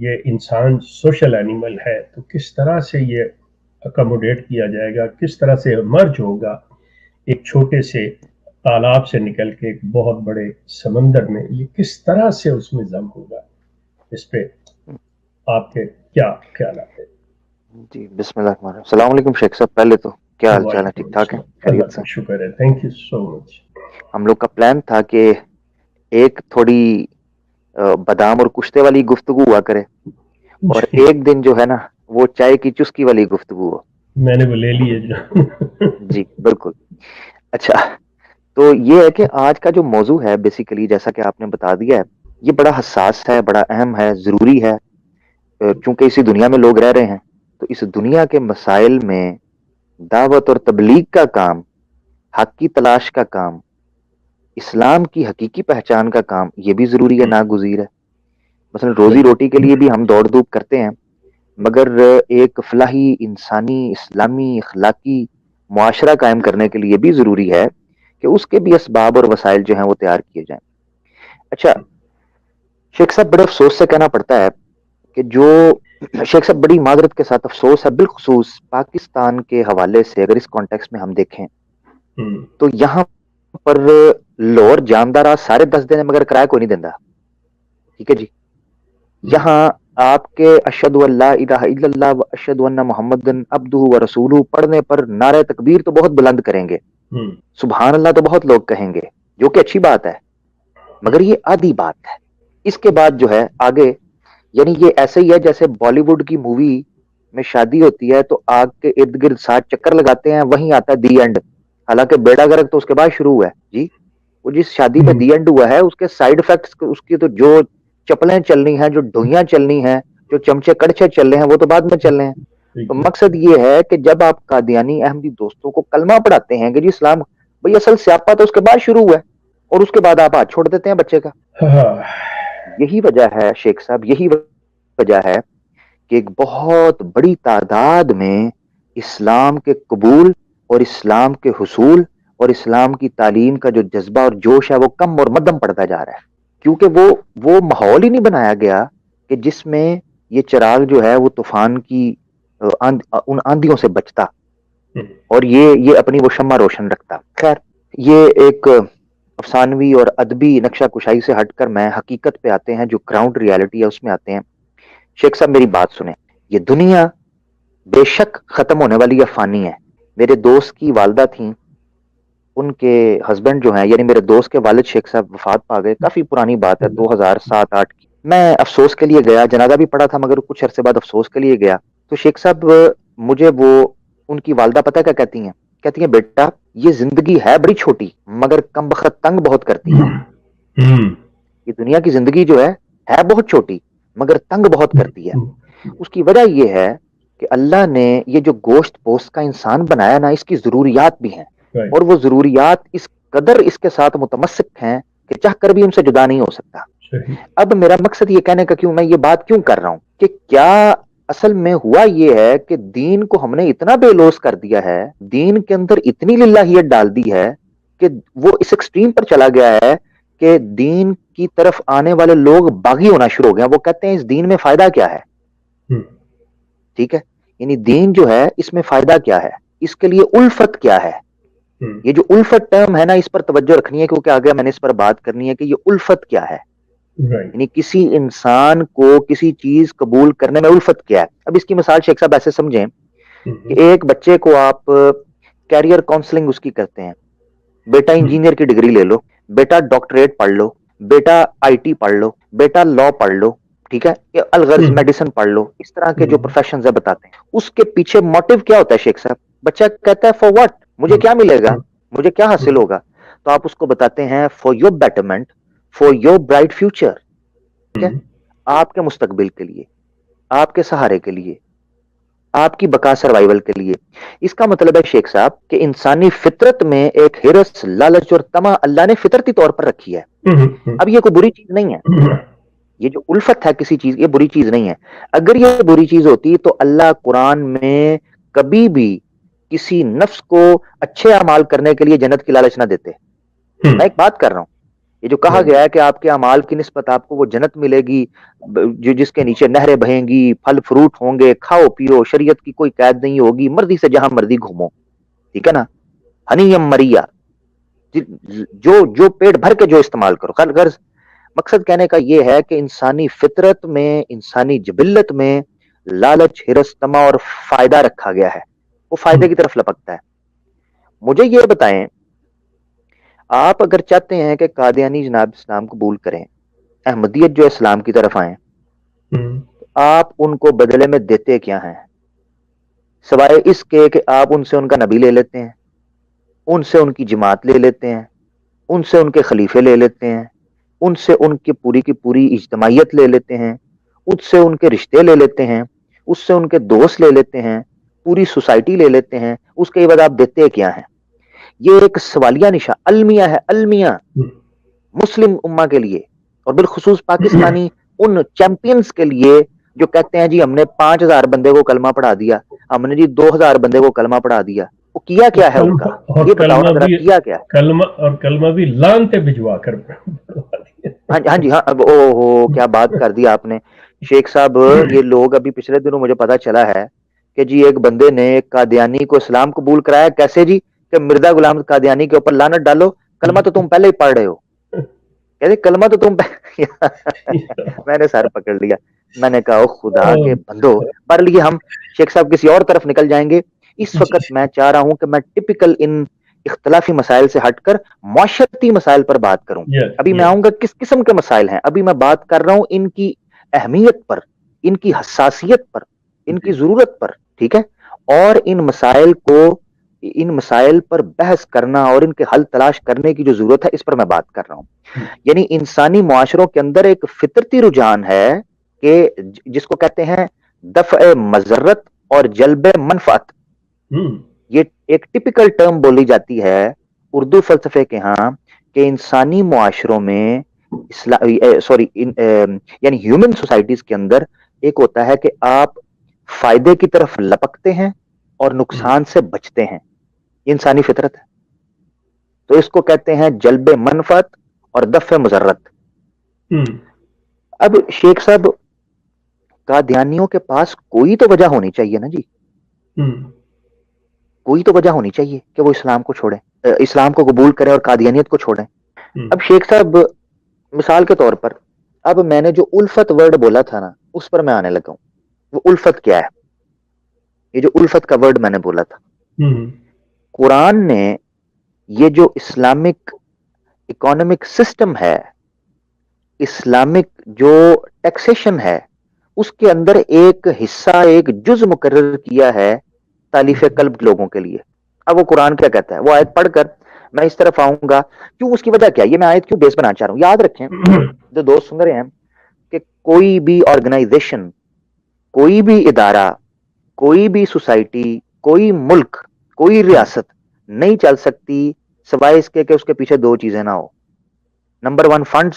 یہ انسان social animal ہے، تو کس طرح سے یہ اکاموڈیٹ کیا جائے گا، کس طرح سے مرج ہوگا ایک چھوٹے سے تالاب سے نکل کے ایک بہت بڑے سمندر میں، یہ کس طرح سے اس میں ضم ہوگا، اس پہ آپ کے کیا خیالات ہیں؟ جی بسم اللہ الرحمن الرحیم. السلام علیکم شیخ صاحب. پہلے تو کیا حال چال ہے؟ وعلیکم ٹھیک ٹھاک ہے؟ السلام، اللہ خیریت کا سے؟ شکر ہے، تھینک یو سو مچ. ہم لوگ کا پلان تھا کہ ایک تھوڑی بادام اور کشتے والی گفتگو ہوا کرے، اور جی ایک دن جو ہے نا وہ چائے کی چسکی والی گفتگو ہو. میں نے وہ لے لیے جو جی بالکل. اچھا، تو یہ ہے کہ آج کا جو موضوع ہے بیسیکلی جیسا کہ آپ نے بتا دیا ہے، یہ بڑا حساس ہے، بڑا اہم ہے، ضروری ہے. چونکہ اسی دنیا میں لوگ رہ رہے ہیں، تو اس دنیا کے مسائل میں دعوت اور تبلیغ کا کام، حق کی تلاش کا کام، اسلام کی حقیقی پہچان کا کام، یہ بھی ضروری ہے، ناگزیر ہے. مثلا روزی صحیح. روٹی کے لیے بھی ہم دوڑ دھوپ کرتے ہیں، مگر ایک فلاحی انسانی اسلامی اخلاقی معاشرہ قائم کرنے کے لیے بھی ضروری ہے کہ اس کے بھی اسباب اور وسائل جو ہیں وہ تیار کیے جائیں. اچھا شیخ صاحب، بڑے افسوس سے کہنا پڑتا ہے کہ جو شیخ صاحب بڑی معذرت کے ساتھ افسوس ہے، بالخصوص پاکستان کے حوالے سے اگر اس کانٹیکس میں ہم دیکھیں تو یہاں پر لوور جاندار 10.5 دینے مگر کرایہ کوئی نہیں دینا. ٹھیک ہے جی. یہاں آپ کے اشہد اللہ الہ الا اللہ و اشہد ان محمد عبدہ و رسولہ پڑھنے پر نعرہ تکبیر تو بہت بلند کریں گے، سبحان اللہ تو بہت لوگ کہیں گے، جو کہ اچھی بات ہے، مگر یہ آدھی بات ہے. اس کے بعد جو ہے آگے، یعنی یہ ایسے ہی ہے جیسے بالی ووڈ کی مووی میں شادی ہوتی ہے تو آگ کے ارد گرد 60 چکر لگاتے ہیں، وہیں آتا ہے دی اینڈ. حالانکہ بیڑا گرک تو اس کے بعد شروع ہوا ہے جی. وہ جس شادی پہ دی اینڈ ہوا ہے اس کے سائیڈ افیکٹس، اس کی تو جو چپلیں چلنی ہیں، جو ڈوئیاں چلنی ہیں، جو چمچے کڑچے چل رہے ہیں، وہ تو بعد میں چل رہے ہیں. تو مقصد یہ ہے کہ جب آپ قادیانی احمدی دوستوں کو کلمہ پڑھاتے ہیں کہ جی اسلام بھئی اصل سیاپا تو اس کے بعد شروع ہوا ہے، اور اس کے بعد آپ ہاتھ چھوڑ دیتے ہیں بچے کا. یہی وجہ ہے شیخ صاحب، یہی وجہ ہے کہ ایک بہت بڑی تعداد میں اسلام کے قبول اور اسلام کے حصول اور اسلام کی تعلیم کا جو جذبہ اور جوش ہے وہ کم اور مدم پڑتا جا رہا ہے، کیونکہ وہ ماحول ہی نہیں بنایا گیا کہ جس میں یہ چراغ جو ہے وہ طوفان کی ان آندھیوں سے بچتا اور یہ اپنی وہ شمع روشن رکھتا. خیر، یہ ایک افسانوی اور ادبی نقشہ کشائی سے ہٹ کر میں حقیقت پہ آتے ہیں، جو گراؤنڈ ریالٹی ہے اس میں آتے ہیں. شیخ صاحب میری بات سنیں، یہ دنیا بے شک ختم ہونے والی یا فانی ہے. میرے دوست کی والدہ تھیں، ان کے ہسبینڈ جو ہیں، یعنی میرے دوست کے والد شیخ صاحب وفات پا گئے. کافی پرانی بات ہے، 2007-8 کی. میں افسوس کے لیے گیا، جنازہ بھی پڑا تھا، مگر کچھ عرصے بعد افسوس کے لیے گیا. تو شیخ صاحب مجھے وہ ان کی والدہ پتہ کیا کہتی ہیں؟ کہتی ہیں بیٹا یہ زندگی ہے بڑی چھوٹی مگر کم بخت تنگ بہت کرتی ہے. یہ دنیا کی زندگی جو ہے بہت چھوٹی مگر تنگ بہت کرتی ہے. اس کی وجہ یہ ہے کہ اللہ نے یہ جو گوشت پوست کا انسان بنایا نا، اس کی ضروریات بھی ہیں، اور وہ ضروریات اس قدر اس کے ساتھ متمسک ہیں کہ چاہ کر بھی ان سے جدا نہیں ہو سکتا. اب میرا مقصد یہ کہنے کا میں یہ بات کیوں کر رہا ہوں کہ کیا اصل میں ہوا یہ ہے کہ دین کو ہم نے اتنا بے لوث کر دیا ہے، دین کے اندر اتنی للہیت ڈال دی ہے کہ وہ اس ایکسٹریم پر چلا گیا ہے کہ دین کی طرف آنے والے لوگ باغی ہونا شروع ہو گئے. وہ کہتے ہیں اس دین میں فائدہ کیا ہے؟ ٹھیک ہے، یعنی دین جو ہے اس میں فائدہ کیا ہے، اس کے لیے الفت کیا ہے. یہ جو الفت ٹرم ہے نا، اس پر توجہ رکھنی ہے کیونکہ آگے میں نے اس پر بات کرنی ہے کہ یہ الفت کیا ہے. یعنی کسی انسان کو کسی چیز قبول کرنے میں الفت کیا ہے. اب اس کی مثال شیخ صاحب ایسے سمجھیں کہ ایک بچے کو آپ کیریئر کاؤنسلنگ اس کی کرتے ہیں، بیٹا انجینئر کی ڈگری لے لو، بیٹا ڈاکٹریٹ پڑھ لو، بیٹا آئی ٹی پڑھ لو، بیٹا لا پڑھ لو، ٹھیک ہے، الغرض میڈیسن پڑھ لو. اس طرح کے جو پروفیشنز بتاتے ہیں، اس کے پیچھے موٹیو کیا ہوتا ہے شیخ صاحب؟ بچہ کہتا ہے فار واٹ، مجھے کیا ملے گا، مجھے کیا حاصل ہوگا؟ تو آپ اس کو بتاتے ہیں for your betterment, for your bright future. ٹھیک ہے، آپ کے مستقبل کے لیے، آپ کے سہارے کے لیے، آپ کی بقا سروائیول کے لیے. اس کا مطلب ہے شیخ صاحب کہ انسانی فطرت میں ایک ہرس، لالچ اور طمع اللہ نے فطرتی طور پر رکھی ہے. اب یہ کوئی بری چیز نہیں ہے، یہ جو الفت ہے کسی چیز، یہ بری چیز نہیں ہے. اگر یہ بری چیز ہوتی تو اللہ قرآن میں کبھی بھی کسی نفس کو اچھے اعمال کرنے کے لیے جنت کی لالچ نہ دیتے. میں ایک بات کر رہا ہوں، یہ جو کہا گیا ہے کہ آپ کے اعمال کی نسبت آپ کو وہ جنت ملے گی جو جس کے نیچے نہریں بہیں گی، پھل فروٹ ہوں گے، کھاؤ پیو، شریعت کی کوئی قید نہیں ہوگی، مرضی سے جہاں مرضی گھومو، ٹھیک ہے نا، ہنیم مریا، جو پیٹ بھر کے جو استعمال کرو. غرض مقصد کہنے کا یہ ہے کہ انسانی فطرت میں، انسانی جبلت میں لالچ، ہرس، طمع اور فائدہ رکھا گیا ہے، وہ فائدے کی طرف لپکتا ہے. مجھے یہ بتائیں، آپ اگر چاہتے ہیں کہ قادیانی جناب اسلام قبول کریں، احمدیت جو اسلام کی طرف آئیں، آپ ان کو بدلے میں دیتے کیا ہیں سوائے اس کے کہ آپ ان سے ان کا نبی لے لیتے ہیں، ان سے ان کی جماعت لے لیتے ہیں، ان سے ان کے خلیفے لے لیتے ہیں، ان سے ان کی پوری اجتماعیت لے لیتے ہیں، اس سے ان کے رشتے لے لیتے ہیں، اس سے ان کے دوست لے لیتے ہیں، پوری سوسائٹی لے لیتے ہیں، اس کے بعد آپ دیتے کیا ہیں؟ یہ ایک سوالیہ نشان المیہ ہے، المیہ مسلم امہ کے لیے اور بالخصوص پاکستانی ان چیمپئنز کے لیے جو کہتے ہیں جی ہم نے 5,000 بندے کو کلمہ پڑھا دیا، ہم نے جی 2,000 بندے کو کلمہ پڑھا دیا. وہ کیا کیا ہے ان کا؟ یہ بتاؤ نا ذرا، کیا کیا ہے؟ کلمہ بھی لانتے بھجوا کر. ہاں جی ہاں، اب او ہو کیا بات کر دی آپ نے شیخ صاحب. یہ لوگ ابھی پچھلے دنوں مجھے پتا چلا ہے کہ جی ایک بندے نے ایک قادیانی کو اسلام قبول کرایا. کیسے جی؟ کہ مرزا غلام قادیانی کے اوپر لعنت ڈالو، کلمہ تو تم پہلے ہی پڑھ رہے ہو. کہتے کلمہ تو تم میں نے سر پکڑ لیا. میں نے کہا خدا کے بندو، پڑھ لیے ہم. شیخ صاحب کسی اور طرف نکل جائیں گے. اس وقت میں چاہ رہا ہوں کہ میں ٹپیکل ان اختلافی مسائل سے ہٹ کر معاشرتی مسائل پر بات کروں. ابھی میں آؤں گا کس قسم کے مسائل ہیں. ابھی میں بات کر رہا ہوں ان کی اہمیت پر، ان کی حساسیت پر، ان کی ضرورت پر، ٹھیک ہے. اور ان مسائل پر بحث کرنا اور ان کے حل تلاش کرنے کی جو ضرورت ہے اس پر میں بات کر رہا ہوں. یعنی انسانی معاشروں کے اندر ایک فطرتی رجحان ہے کہ جس کو کہتے ہیں دفع مضرت اور جلب منفعت. یہ ایک ٹپیکل ٹرم بولی جاتی ہے اردو فلسفے کے ہاں کہ انسانی معاشروں میں یعنی ہیومن سوسائٹیز کے اندر ایک ہوتا ہے کہ آپ فائدے کی طرف لپکتے ہیں اور نقصان سے بچتے ہیں. یہ انسانی فطرت ہے. تو اس کو کہتے ہیں جلب منفعت اور دفع مضرت. اب شیخ صاحب قادیانیوں کے پاس کوئی تو وجہ ہونی چاہیے نا جی، کوئی تو وجہ ہونی چاہیے کہ وہ اسلام کو چھوڑیں، اسلام کو قبول کریں اور قادیانیت کو چھوڑیں. اب شیخ صاحب مثال کے طور پر اب میں نے جو الفت ورڈ بولا تھا نا اس پر میں آنے لگا ہوں. وہ الفت کیا ہے؟ یہ جو الفت کا ورڈ میں نے بولا تھا، قرآن نے یہ جو اسلامک اکانومک سسٹم ہے، اسلامک جو ٹیکسیشن ہے، اس کے اندر ایک حصہ، ایک جز مقرر کیا ہے تالیف قلب لوگوں کے لیے. اب وہ قرآن کیا کہتا ہے، وہ آیت پڑھ کر میں اس طرف آؤں گا. کیوں؟ اس کی وجہ کیا؟ یہ میں آیت کیوں بیس بنا چاہ رہا ہوں. یاد رکھیں جو دوست سن رہے ہیں کہ کوئی بھی آرگنائزیشن، کوئی بھی ادارہ، کوئی بھی سوسائٹی، کوئی ملک، کوئی ریاست نہیں چل سکتی سوائے اس کے کہ اس کے پیچھے دو چیزیں نہ ہو. Number 1 funds,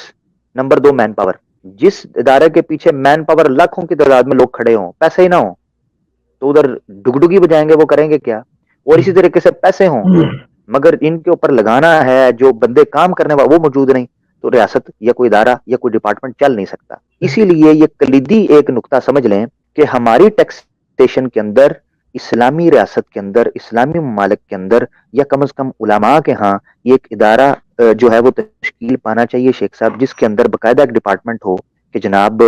number 2 man power. جس ادارے کے پیچھے مین پاور لاکھوں کی تعداد میں لوگ کھڑے ہوں، پیسے ہی نہ ہوں تو ادھر ڈگڈگی بجائیں گے، وہ کریں گے کیا؟ اور اسی طریقے سے پیسے ہوں مگر ان کے اوپر لگانا ہے جو بندے کام کرنے والے وہ موجود نہیں تو ریاست یا کوئی ادارہ یا کوئی ڈپارٹمنٹ چل نہیں سکتا. اسی لیے یہ کلیدی ایک نقطہ سمجھ لیں کہ ہماری ٹیکسیشن کے اندر، اسلامی ریاست کے اندر، اسلامی ممالک کے اندر، یا کم از کم علماء کے ہاں یہ ایک ادارہ جو ہے وہ تشکیل پانا چاہیے شیخ صاحب، جس کے اندر باقاعدہ ایک ڈپارٹمنٹ ہو کہ جناب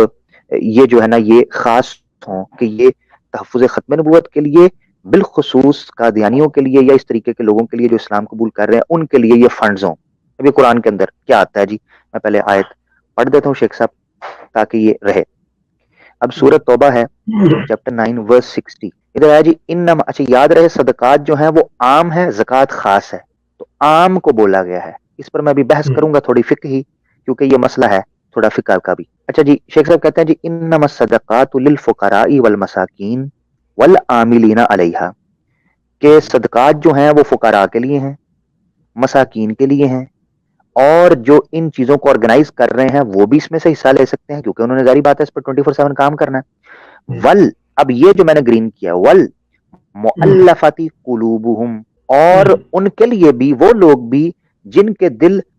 یہ جو ہے نا یہ خاص ہوں کہ یہ تحفظ ختم نبوت کے لیے، بالخصوص قادیانیوں کے لیے یا اس طریقے کے لوگوں کے لیے جو اسلام قبول کر رہے ہیں ان کے لیے یہ فنڈز ہوں. ابھی قرآن کے اندر کیا آتا ہے جی؟ میں پہلے آیت پڑھ دیتا ہوں شیخ صاحب تاکہ یہ رہے. اب سورۃ توبہ ہے چیپٹر 9 ورس 60. ادھر ہے جی انما، اچھا یاد رہے صدقات جو ہیں وہ عام ہے، زکوٰۃ خاص ہے. تو عام کو بولا گیا ہے. اس پر میں بھی بحث کروں گا تھوڑی فقہی، کیونکہ یہ مسئلہ ہے تھوڑا فقہ کا بھی. اچھا جی شیخ صاحب کہتے ہیں جی انما الصدقات للفقراء والمساکین والعاملین علیہا، کہ صدقات جو ہیں وہ فقراء کے لیے ہیں، مساکین کے لیے ہیں، اور جو ان چیزوں کو آرگنائز کر رہے ہیں وہ بھی اس میں سے حصہ لے سکتے ہیں کیونکہ انہوں نے ظاہری بات ہے اس پر 24/7 کام کرنا ہے. ول، اب یہ جو میں نے گرین کیا، ول مؤلفۃ قلوبہم، اور ان کے لیے بھی، وہ لوگ بھی جن کے دل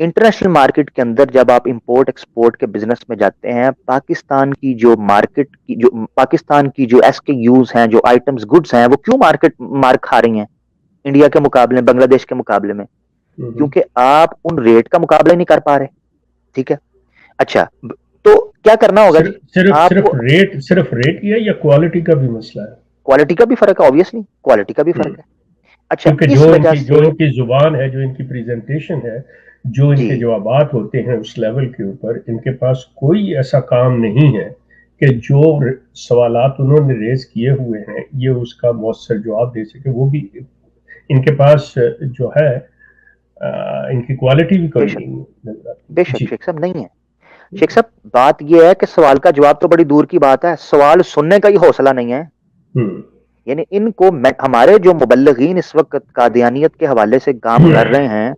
انٹرنیشنل مارکیٹ کے اندر جب آپ امپورٹ ایکسپورٹ کے بزنس میں جاتے ہیں، پاکستان کی جو مارکیٹ کی جو پاکستان کی جو ایس کے یوز ہیں، جو آئٹمز گڈس ہیں، وہ کیوں مارک کھا رہی ہیں انڈیا کے مقابلے میں، بنگلہ دیش کے مقابلے میں؟ کیونکہ آپ ان ریٹ کا مقابلہ نہیں کر پا رہے. ٹھیک ہے، اچھا تو کیا کرنا ہوگا جی؟ صرف ریٹ کی ہے یا کوالٹی کا بھی مسئلہ ہے؟ کوالٹی کا بھی فرق ہے، آبویسلی کوالٹی کا بھی فرق ہے. اچھا، کیونکہ جو ان کی زبان ہے، جو ان کی پریزنٹیشن ہے، جو ان کے جوابات ہوتے ہیں اس لیول کے اوپر، ان کے پاس کوئی ایسا کام نہیں ہے کہ جو سوالات انہوں نے ریز کیے ہوئے ہیں یہ اس کا مؤثر جواب دے سکے. وہ بھی ان کے پاس جو ہے ان کی کوالٹی بھی کوئی نہیں ہے. بے شک شیخ صاحب نہیں ہے. شیخ صاحب بات یہ ہے کہ سوال کا جواب تو بڑی دور کی بات ہے، سوال سننے کا ہی حوصلہ نہیں ہے. یعنی ان کو ہمارے جو مبلغین اس وقت قادیانیت کے حوالے سے کام کر رہے ہیں،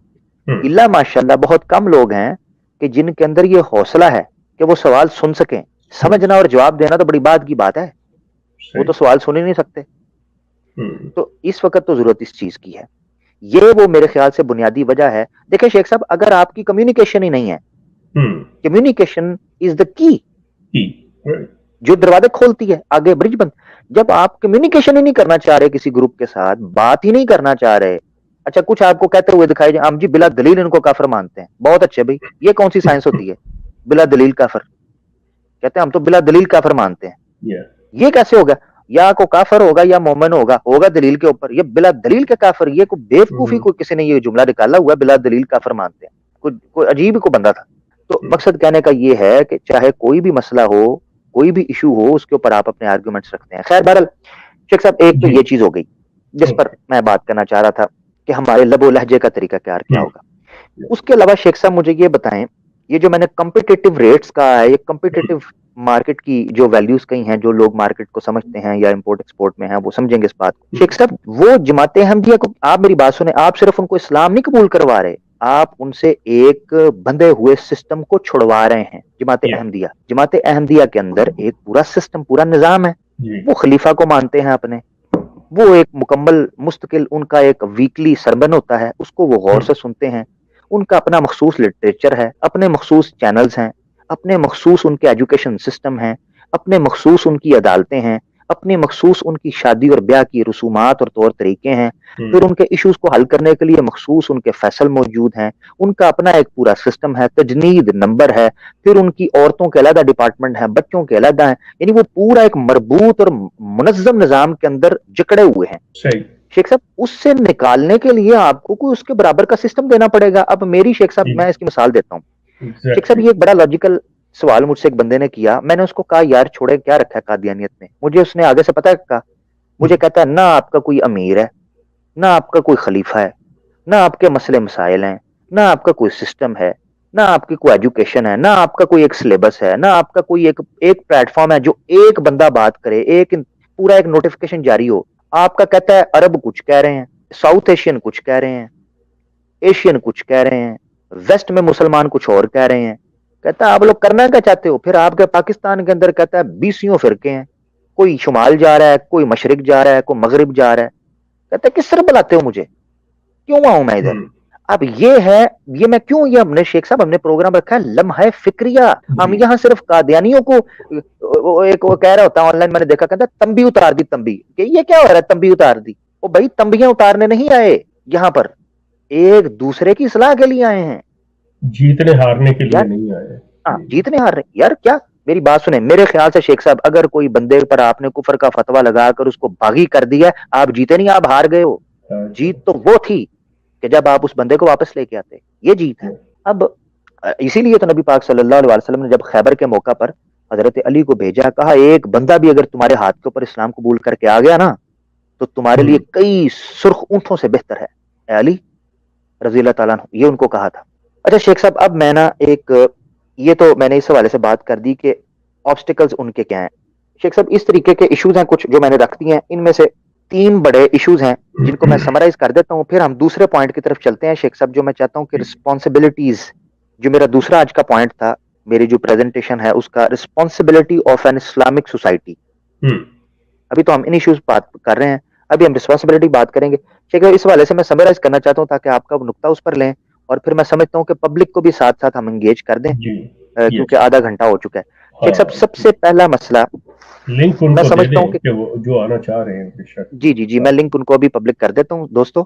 اللہ ماشاءاللہ بہت کم لوگ ہیں کہ جن کے اندر یہ حوصلہ ہے کہ وہ سوال سن سکیں. سمجھنا اور جواب دینا تو بڑی بات کی بات ہے، وہ تو سوال سن ہی نہیں سکتے. تو اس وقت تو ضرورت اس چیز کی ہے. یہ وہ میرے خیال سے بنیادی وجہ ہے. دیکھیں شیخ صاحب، اگر آپ کی کمیونیکیشن ہی نہیں ہے، کمیونیکیشن از دا کی جو دروازے کھولتی ہے آگے برج بند. جب آپ کمیونیکیشن ہی نہیں کرنا چاہ رہے کسی گروپ کے ساتھ، بات ہی نہیں کرنا چاہ رہے، اچھا کچھ آپ کو کہتے ہوئے دکھائی جائے ہم جی بلا دلیل ان کو کافر مانتے ہیں، بہت اچھے بھائی، یہ کون سی سائنس ہوتی ہے بلا دلیل کافر؟ کہتے ہیں ہم تو بلا دلیل کافر مانتے ہیں. یہ کیسے ہوگا؟ یا کو کافر ہوگا یا مومن ہوگا دلیل کے اوپر. یہ بلا دلیل کے کافر، یہ کوئی بیوقوفی کوئی کسی نے یہ جملہ نکالا ہوا بلا دلیل کافر مانتے ہیں، کوئی عجیب کو بندہ تھا. تو مقصد کہنے کا یہ ہے کہ چاہے کوئی بھی مسئلہ ہو، کوئی بھی ایشو ہو، اس کے اوپر آپ اپنے آرگومنٹس رکھتے ہیں. خیر بہرحال شیخ صاحب ایک تو یہ چیز ہو گئی جس پر میں بات کرنا چاہ رہا تھا کہ ہمارے لب و لہجے کا طریقہ کار کیا ہوگا. اس کے علاوہ شیخ صاحب مجھے یہ بتائیں، یہ جو میں نے کمپیٹیٹو ریٹس کا ہے، یہ کمپیٹیٹو مارکیٹ کی جو ویلیوز کئی ہیں، جو لوگ مارکیٹ کو سمجھتے ہیں یا امپورٹ ایکسپورٹ میں ہیں وہ سمجھیں گے اس بات کو. شیخ صاحب وہ جماعت احمدیہ کو، آپ میری بات سنیں، آپ صرف ان کو اسلام نہیں قبول کروا رہے، آپ ان سے ایک بندھے ہوئے سسٹم کو چھڑوا رہے ہیں. جماعت احمدیہ کے اندر ایک پورا سسٹم، پورا نظام ہے. وہ خلیفہ کو مانتے ہیں اپنے، وہ ایک مکمل مستقل ان کا ایک ویکلی سرمن ہوتا ہے، اس کو وہ غور سے سنتے ہیں. ان کا اپنا مخصوص لٹریچر ہے، اپنے مخصوص چینلز ہیں، اپنے مخصوص ان کے ایجوکیشن سسٹم ہیں، اپنے مخصوص ان کی عدالتیں ہیں، اپنے مخصوص ان کی شادی اور بیاہ کی رسومات اور طور طریقے ہیں. پھر ان کے ایشوز کو حل کرنے کے لیے مخصوص ان کے فیصل موجود ہیں. ان کا اپنا ایک پورا سسٹم ہے، تجنید نمبر ہے، پھر ان کی عورتوں کے علیحدہ ڈپارٹمنٹ ہیں، بچوں کے علیحدہ ہیں. یعنی وہ پورا ایک مربوط اور منظم نظام کے اندر جکڑے ہوئے ہیں. شیخ صاحب اس سے نکالنے کے لیے آپ کو کوئی اس کے برابر کا سسٹم دینا پڑے گا. اب میری شیخ صاحب میں اس کی مثال دیتا ہوں. شیخ صاحب یہ ایک بڑا لاجیکل سوال مجھ سے ایک بندے نے کیا. میں نے اس کو کہا یار چھوڑے، کیا رکھا ہے قادیانیت میں؟ مجھے اس نے آگے سے پتہ کہا، مجھے کہتا ہے نہ آپ کا کوئی امیر ہے، نہ آپ کا کوئی خلیفہ ہے، نہ آپ کے مسئلے مسائل ہیں، نہ آپ کا کوئی سسٹم ہے، نہ آپ کی کوئی ایجوکیشن ہے، نہ آپ کا کوئی ایک سلیبس ہے، نہ آپ کا کوئی ایک پلیٹ فارم ہے جو ایک بندہ بات کرے، ایک پورا ایک نوٹیفیکیشن جاری ہو. آپ کا کہتا ہے عرب کچھ کہہ رہے ہیں، ساؤتھ ایشین کچھ کہہ رہے ہیں، ایشین کچھ کہہ رہے ہیں، ویسٹ میں مسلمان کچھ اور کہہ رہے ہیں. کہتا ہے آپ لوگ کرنا کیا چاہتے ہو؟ پھر آپ کے پاکستان کے اندر کہتا ہے 20 فرقے ہیں، کوئی شمال جا رہا ہے، کوئی مشرق جا رہا ہے، کوئی مغرب جا رہا ہے. کہتا ہے کس طرح بلاتے ہو مجھے، کیوں آؤں میں ادھر؟ اب یہ ہے، یہ میں کیوں، یہ ہم نے شیخ صاحب ہم نے پروگرام رکھا ہے لمحہ فکریہ. ہم یہاں صرف قادیانیوں کو ایک وہ کہہ رہا ہوتا آن لائن، میں نے دیکھا، کہتا ہے تمبی اتار دی تمبی، کہ یہ کیا ہو رہا ہے تمبی اتار دی؟ وہ بھائی تمبیاں اتارنے نہیں آئے یہاں پر، ایک دوسرے کی اصلاح کے لیے آئے ہیں، جیتنے ہارنے کے لیے نہیں آئے. جیتنے ہار رہے یار. کیا میری بات سنیں، میرے خیال سے شیخ صاحب اگر کوئی بندے پر آپ نے کفر کا فتویٰ لگا کر اس کو باغی کر دیا، آپ جیتے نہیں، آپ ہار گئے ہو. جیت تو وہ تھی کہ جب آپ اس بندے کو واپس لے کے آتے، یہ جیت ہے. اب اسی لیے تو نبی پاک صلی اللہ علیہ وسلم نے جب خیبر کے موقع پر حضرت علی کو بھیجا، کہا ایک بندہ بھی اگر تمہارے ہاتھ کے اوپر اسلام قبول کر کے آ گیا نا تو تمہارے لیے کئی سرخ اونٹوں سے بہتر ہے. اے علی رضی اللہ تعالیٰ عنہ، یہ ان کو کہا تھا. اچھا شیخ صاحب اب میں نا ایک، یہ تو میں نے اس حوالے سے بات کر دی کہ آبسٹیکلز ان کے کیا ہیں. شیخ صاحب اس طریقے کے ایشوز ہیں کچھ جو میں نے رکھ دی ہیں، ان میں سے 3 بڑے ایشوز ہیں جن کو میں سمرائز کر دیتا ہوں، پھر ہم دوسرے پوائنٹ کی طرف چلتے ہیں. شیخ صاحب جو میں چاہتا ہوں کہ رسپانسبلٹیز، جو میرا دوسرا آج کا پوائنٹ تھا، میری جو پریزنٹیشن ہے اس کا، responsibility of an Islamic society. ابھی تو ہم ان ایشوز بات کر رہے ہیں، ابھی ہم رسپانسبلٹی بات کریں گے. شیخ اس حوالے سے میں سمرائز کرنا چاہتا ہوں تاکہ آپ کا نقطہ اس پر لیں. اور پھر میں سمجھتا ہوں کہ پبلک کو بھی ساتھ ساتھ ہم انگیج کر دیں جی کیونکہ آدھا گھنٹہ ہو چکا ہے. شیخ صاحب ہاں سب سے پہلا مسئلہ لنک ان میں کو دے سمجھتا ہوں دیں کہ وہ جو آنا چاہ رہے ہیں بے شک. جی میں لنک ان کو ابھی پبلک کر دیتا ہوں. دوستو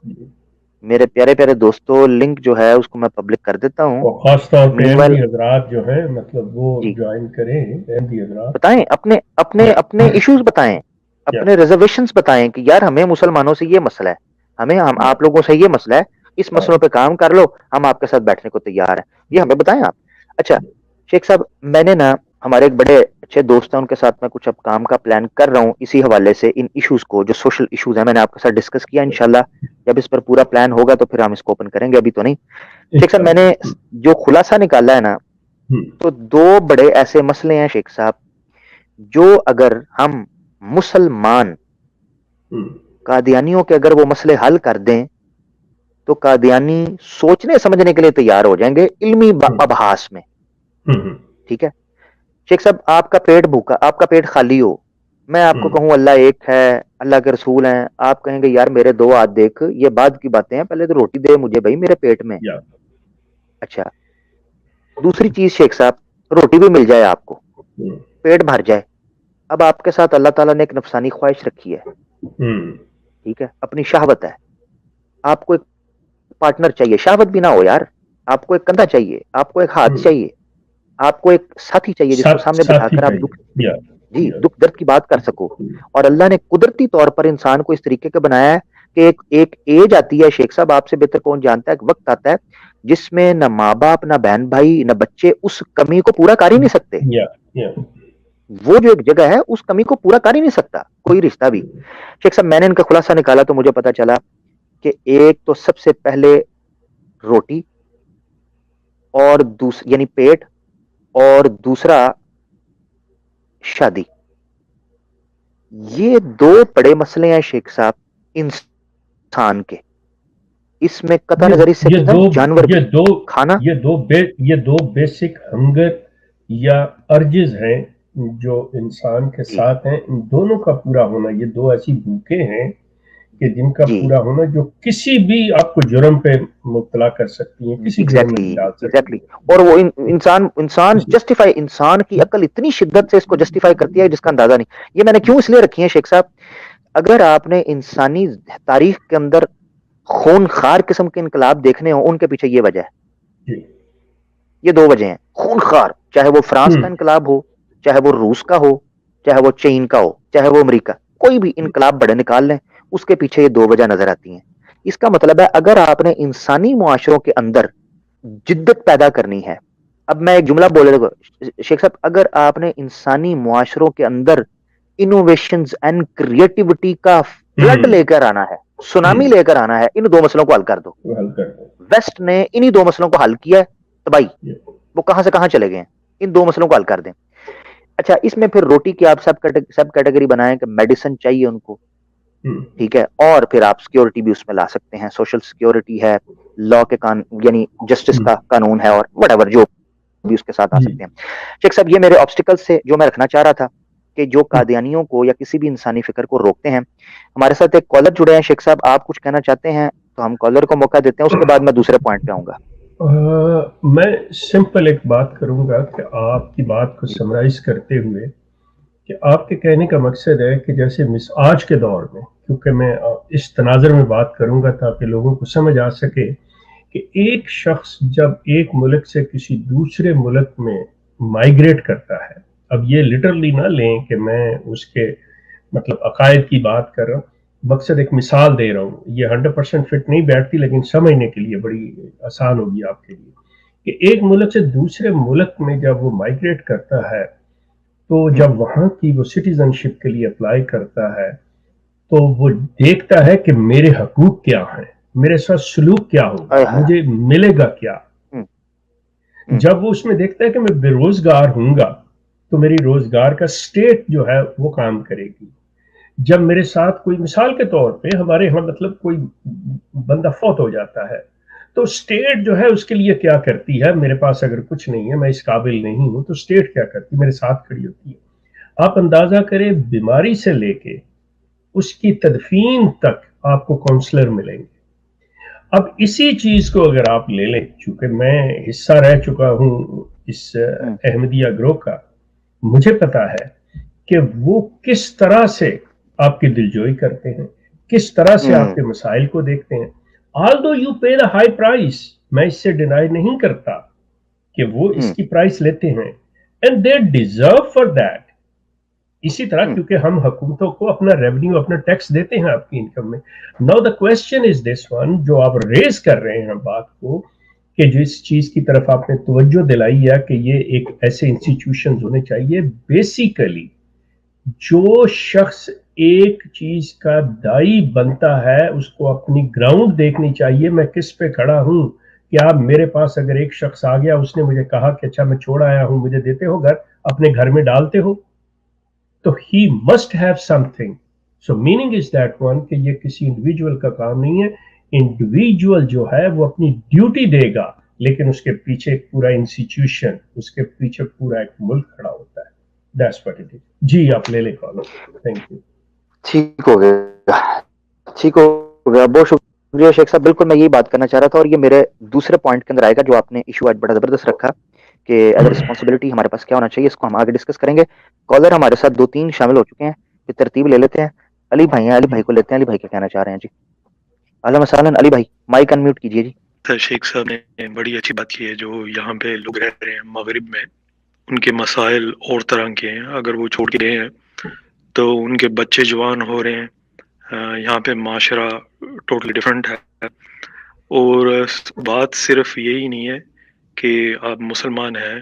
میرے پیارے پیارے دوستو لنک جو ہے اس کو میں پبلک کر دیتا ہوں. اور خاص طور پہ مین ویل احمدی حضرات جو ہیں مطلب وہ جی جوائن کریں احمدی حضرات. بتائیں اپنے اپنے اپنے ایشوز بتائیں, یا اپنے ریزرویشنز بتائیں کہ یار ہمیں مسلمانوں سے یہ مسئلہ ہے, ہمیں آپ لوگوں سے یہ مسئلہ ہے, اس مسئلوں پہ کام کر لو, ہم آپ کے ساتھ بیٹھنے کو تیار ہیں. یہ ہمیں بتائیں آپ. اچھا شیخ صاحب میں نے نا ہمارے ایک بڑے اچھے دوست ہیں ان کے ساتھ میں کچھ اب کام کا پلان کر رہا ہوں اسی حوالے سے. ان ایشوز کو جو سوشل ایشوز ہیں میں نے آپ کے ساتھ ڈسکس کیا, انشاءاللہ جب اس پر پورا پلان ہوگا تو پھر ہم اس کو اوپن کریں گے, ابھی تو نہیں. شیخ صاحب میں نے جو خلاصہ نکالا ہے نا تو دو بڑے ایسے مسئلے ہیں شیخ صاحب جو اگر ہم مسلمان قادیانیوں کے اگر وہ مسئلے حل کر دیں تو قادیانی سوچنے سمجھنے کے لیے تیار ہو جائیں گے علمی ابحاث میں. ٹھیک ہے شیخ صاحب, آپ کا پیٹ بھوکا, آپ کا پیٹ خالی ہو, میں آپ کو کہوں اللہ ایک ہے, اللہ کے رسول ہیں, آپ کہیں گے یار میرے دو ہاتھ دیکھ, یہ بعد کی باتیں ہیں, پہلے تو روٹی دے مجھے بھائی میرے پیٹ میں. اچھا دوسری چیز شیخ صاحب روٹی بھی مل جائے آپ کو, پیٹ بھر جائے, اب آپ کے ساتھ اللہ تعالیٰ نے ایک نفسانی خواہش رکھی ہے, ٹھیک ہے, اپنی شہوت ہے, آپ کو ایک پارٹنر چاہیے, شہوت بھی نہ ہو یار, آپ کو ایک کندھا چاہیے, آپ کو ایک ہاتھ چاہیے, آپ کو ایک ساتھی چاہیے جس کو سامنے بٹھا ساتھی کر آپ چاہیے. دکھ درد کی بات کر سکو. اور اللہ نے قدرتی طور پر انسان کو اس طریقے کا بنایا ہے کہ ایک ایج آتی ہے شیخ صاحب, آپ سے بہتر کون جانتا ہے, ایک وقت آتا ہے جس میں نہ ماں باپ نہ بہن بھائی نہ بچے اس کمی کو پورا کر ہی نہیں سکتے. وہ جو ایک جگہ ہے اس کمی کو پورا کر ہی نہیں سکتا کوئی رشتہ بھی. شیخ صاحب میں نے ان کا خلاصہ نکالا تو مجھے پتا چلا کہ ایک تو سب سے پہلے روٹی اور یعنی پیٹ, اور دوسرا شادی. یہ دو بڑے مسئلے ہیں شیخ صاحب انسان کے. اس میں قطع نظر اس سے کہ جانور بھی کھانا, یہ دو بیسک ہنگر یا ارجز ہیں جو انسان کے ساتھ ہیں, ان دونوں کا پورا ہونا, یہ دو ایسی بھوکیں ہیں کہ جن کا پورا ہونا جو کسی بھی آپ کو جرم پہ مبتلا کر سکتی ہیں, کسی جرم میں ڈال سکتی ہیں. اور وہ انسان جسٹیفائی, انسان کی عقل اتنی شدت سے اس کو جسٹیفائی کرتی ہے جس کا اندازہ نہیں. یہ میں نے کیوں اس لیے رکھی ہے شیخ صاحب, اگر آپ نے انسانی تاریخ کے اندر خون خار قسم کے انقلاب دیکھنے ہوں, ان کے پیچھے یہ وجہ ہے, یہ دو وجہ ہیں خون خار, چاہے وہ فرانس کا انقلاب ہو, چاہے وہ روس کا ہو, چاہے وہ چین کا ہو, چاہے وہ امریکہ, کوئی بھی انقلاب بڑے نکال لیں, اس کے پیچھے یہ دو وجہ نظر آتی ہیں. اس کا مطلب ہے اگر آپ نے انسانی معاشروں کے اندر جدت پیدا کرنی ہے, اب میں ایک جملہ بولے گا شیخ صاحب, اگر آپ نے انسانی معاشروں کے اندر انوویشنز اینڈ کریٹیوٹی کا فلڈ لے کر آنا ہے, سونامی لے کر آنا ہے, ان دو مسئلوں کو حل کر دو. ویسٹ نے انہی دو مسئلوں کو حل کیا ہے, تو بھائی وہ کہاں سے کہاں چلے گئے ہیں, ان دو مسئلوں کو حل کر دیں. اچھا اس میں پھر روٹی کی آپ سب کیٹیگری بنائیں کہ میڈیسن چاہیے ان کو, ٹھیک ہے, اور پھر آپ سیکیورٹی بھی اس میں لا سکتے ہیں, سوشل سیکیورٹی ہے, لا کے یعنی جسٹس کا قانون ہے, اور وٹ ایور جو بھی اس کے ساتھ آ سکتے ہیں. شیخ صاحب یہ میرے آبسٹیکل سے جو میں رکھنا چاہ رہا تھا کہ جو قادیانیوں کو یا کسی بھی انسانی فکر کو روکتے ہیں. ہمارے ساتھ ایک کالر جڑے ہیں شیخ صاحب, آپ کچھ کہنا چاہتے ہیں تو ہم کالر کو موقع دیتے ہیں, اس کے بعد میں دوسرے پوائنٹ پہ آؤں گا. میں سمپل ایک بات کروں گا کہ آپ کی بات کو سمرائز کرتے ہوئے کہ آپ کے کہنے کا مقصد ہے کہ جیسے آج کے دور میں, کیونکہ میں اس تناظر میں بات کروں گا تاکہ لوگوں کو سمجھ آ سکے کہ ایک شخص جب ایک ملک سے کسی دوسرے ملک میں مائیگریٹ کرتا ہے, اب یہ لٹرلی نہ لیں کہ میں اس کے مطلب عقائد کی بات کر رہا ہوں, مقصد ایک مثال دے رہا ہوں, یہ 100% فٹ نہیں بیٹھتی لیکن سمجھنے کے لیے بڑی آسان ہوگی آپ کے لیے, کہ ایک ملک سے دوسرے ملک میں جب وہ مائیگریٹ کرتا ہے تو جب وہاں کی وہ سٹیزن شپ کے لیے اپلائی کرتا ہے تو وہ دیکھتا ہے کہ میرے حقوق کیا ہیں, میرے ساتھ سلوک کیا ہوگا, مجھے ملے گا کیا. جب وہ اس میں دیکھتا ہے کہ میں بے روزگار ہوں گا تو میری روزگار کا سٹیٹ جو ہے وہ کام کرے گی. جب میرے ساتھ کوئی مثال کے طور پہ ہمارے یہاں مطلب کوئی بندہ فوت ہو جاتا ہے تو سٹیٹ جو ہے اس کے لیے کیا کرتی ہے, میرے پاس اگر کچھ نہیں ہے, میں اس قابل نہیں ہوں, تو سٹیٹ کیا کرتی ہے, میرے ساتھ کھڑی ہوتی ہے. آپ اندازہ کریں بیماری سے لے کے اس کی تدفین تک آپ کو کونسلر ملیں گے. اب اسی چیز کو اگر آپ لے لیں, چونکہ میں حصہ رہ چکا ہوں اس احمدیہ گروہ کا, مجھے پتا ہے کہ وہ کس طرح سے آپ کی دلجوئی کرتے ہیں, کس طرح سے آپ کے مسائل کو دیکھتے ہیں. although you pay the high price, میں اس سے ڈینائی نہیں کرتا کہ وہ اس کی پرائس لیتے ہیں, and they deserve for that. اسی طرح کیونکہ ہم حکومتوں کو اپنا ریونیو, اپنا ٹیکس دیتے ہیں آپ کی انکم میں. Now the question is this one, جو آپ ریز کر رہے ہیں بات کو, کہ جس چیز کی طرف آپ نے توجہ دلائی ہے کہ یہ ایک ایسے انسٹیٹیوشنز ہونے چاہیے. بیسیکلی جو شخص ایک چیز کا دائی بنتا ہے اس کو اپنی گراؤنڈ دیکھنی چاہیے, میں کس پہ کھڑا ہوں. کہ آپ میرے پاس اگر ایک شخص آ گیا, اس نے مجھے کہا کہ اچھا میں چھوڑ آیا ہوں, مجھے دیتے ہو گھر, اپنے گھر میں ڈالتے ہو, تو he must have something. So meaning is that one کہ یہ کسی انڈیویجول کا کام نہیں ہے. انڈیویجول جو ہے وہ اپنی ڈیوٹی دے گا, لیکن اس کے پیچھے ایک پورا انسٹیٹیوشن, اس کے پیچھے پورا ایک ملک کھڑا ہوتا ہے. That's what it is. جی آپ لے لیں کال. Thank you. ٹھیک ہو گیا, ٹھیک ہو گیا, بہت شکریہ شیخ صاحب. بالکل میں یہی بات کرنا چاہ رہا تھا, اور یہ میرے دوسرے پوائنٹ کے اندر آئے گا جو آپ نے ایشو آج بڑا زبردست رکھا کہ ایز رسپانسبلٹی ہمارے پاس کیا ہونا چاہیے. اس کو ہم آگے ڈسکس کریں گے. کالر ہمارے ساتھ 2-3 شامل ہو چکے ہیں, پھر ترتیب لے لیتے ہیں. علی بھائی ہیں, علی بھائی کو لیتے ہیں. علی بھائی کیا کہنا چاہ رہے ہیں؟ جی اہلا وسہلا. علی بھائی مائک انمیوٹ کیجیے. جی شیخ صاحب نے بڑی اچھی بات کی ہے. جو یہاں پہ لوگ رہ رہے ہیں مغرب میں, ان کے مسائل اور طرح کے ہیں. اگر وہ چھوڑ کے گئے ہیں تو ان کے بچے جوان ہو رہے ہیں. یہاں پہ معاشرہ ٹوٹلی ڈفرینٹ ہے. اور بات صرف یہی نہیں ہے کہ آپ مسلمان ہیں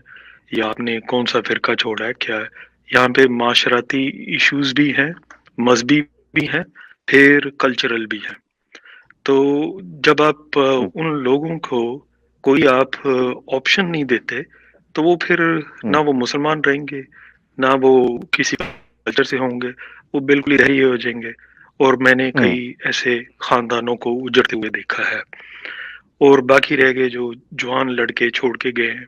یا آپ نے کون سا فرقہ چھوڑا ہے, کیا ہے. یہاں پہ معاشرتی ایشوز بھی ہیں, مذہبی بھی ہیں, پھر کلچرل بھی ہیں. تو جب آپ ان لوگوں کو کوئی آپ آپشن نہیں دیتے تو وہ پھر نہ وہ مسلمان رہیں گے, نہ وہ کسی کلچر سے ہوں گے, وہ بالکل ادھر ہی ہو جائیں گے. اور میں نے کئی ایسے خاندانوں کو اجڑتے ہوئے دیکھا ہے. اور باقی رہ گئے جو جوان لڑکے چھوڑ کے گئے ہیں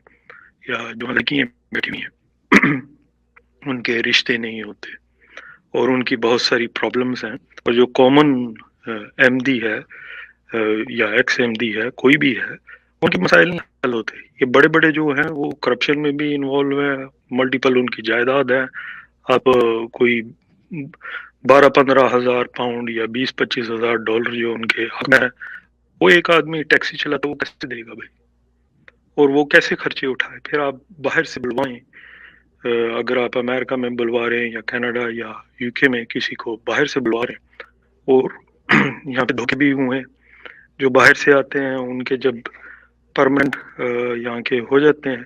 یا جو لڑکیاں بیٹھی ہوئی ہیں, ان کے رشتے نہیں ہوتے اور ان کی بہت ساری پرابلمز ہیں. اور جو کامن ایم ڈی ہے یا ایکس ایم ڈی ہے, کوئی بھی ہے, ان کے مسائل نہیں حل ہوتے. یہ بڑے بڑے جو ہیں وہ کرپشن میں بھی انوالو ہیں, ملٹیپل ان کی جائیداد ہے. آپ کوئی 12-15 ہزار پاؤنڈ یا 20-25 ہزار ڈالر جو ان کے حق میں ہے, وہ ایک آدمی ٹیکسی چلاتا وہ کیسے دے گا بھائی, اور وہ کیسے خرچے اٹھائے. پھر آپ باہر سے بلوائیں, اگر آپ امریکہ میں بلوا رہے ہیں یا کینیڈا یا یو کے میں کسی کو باہر سے بلوا رہے ہیں, اور یہاں پہ دھوکے بھی ہوئے ہیں. جو باہر سے آتے ہیں ان کے جب پرمنٹ یہاں کے ہو جاتے ہیں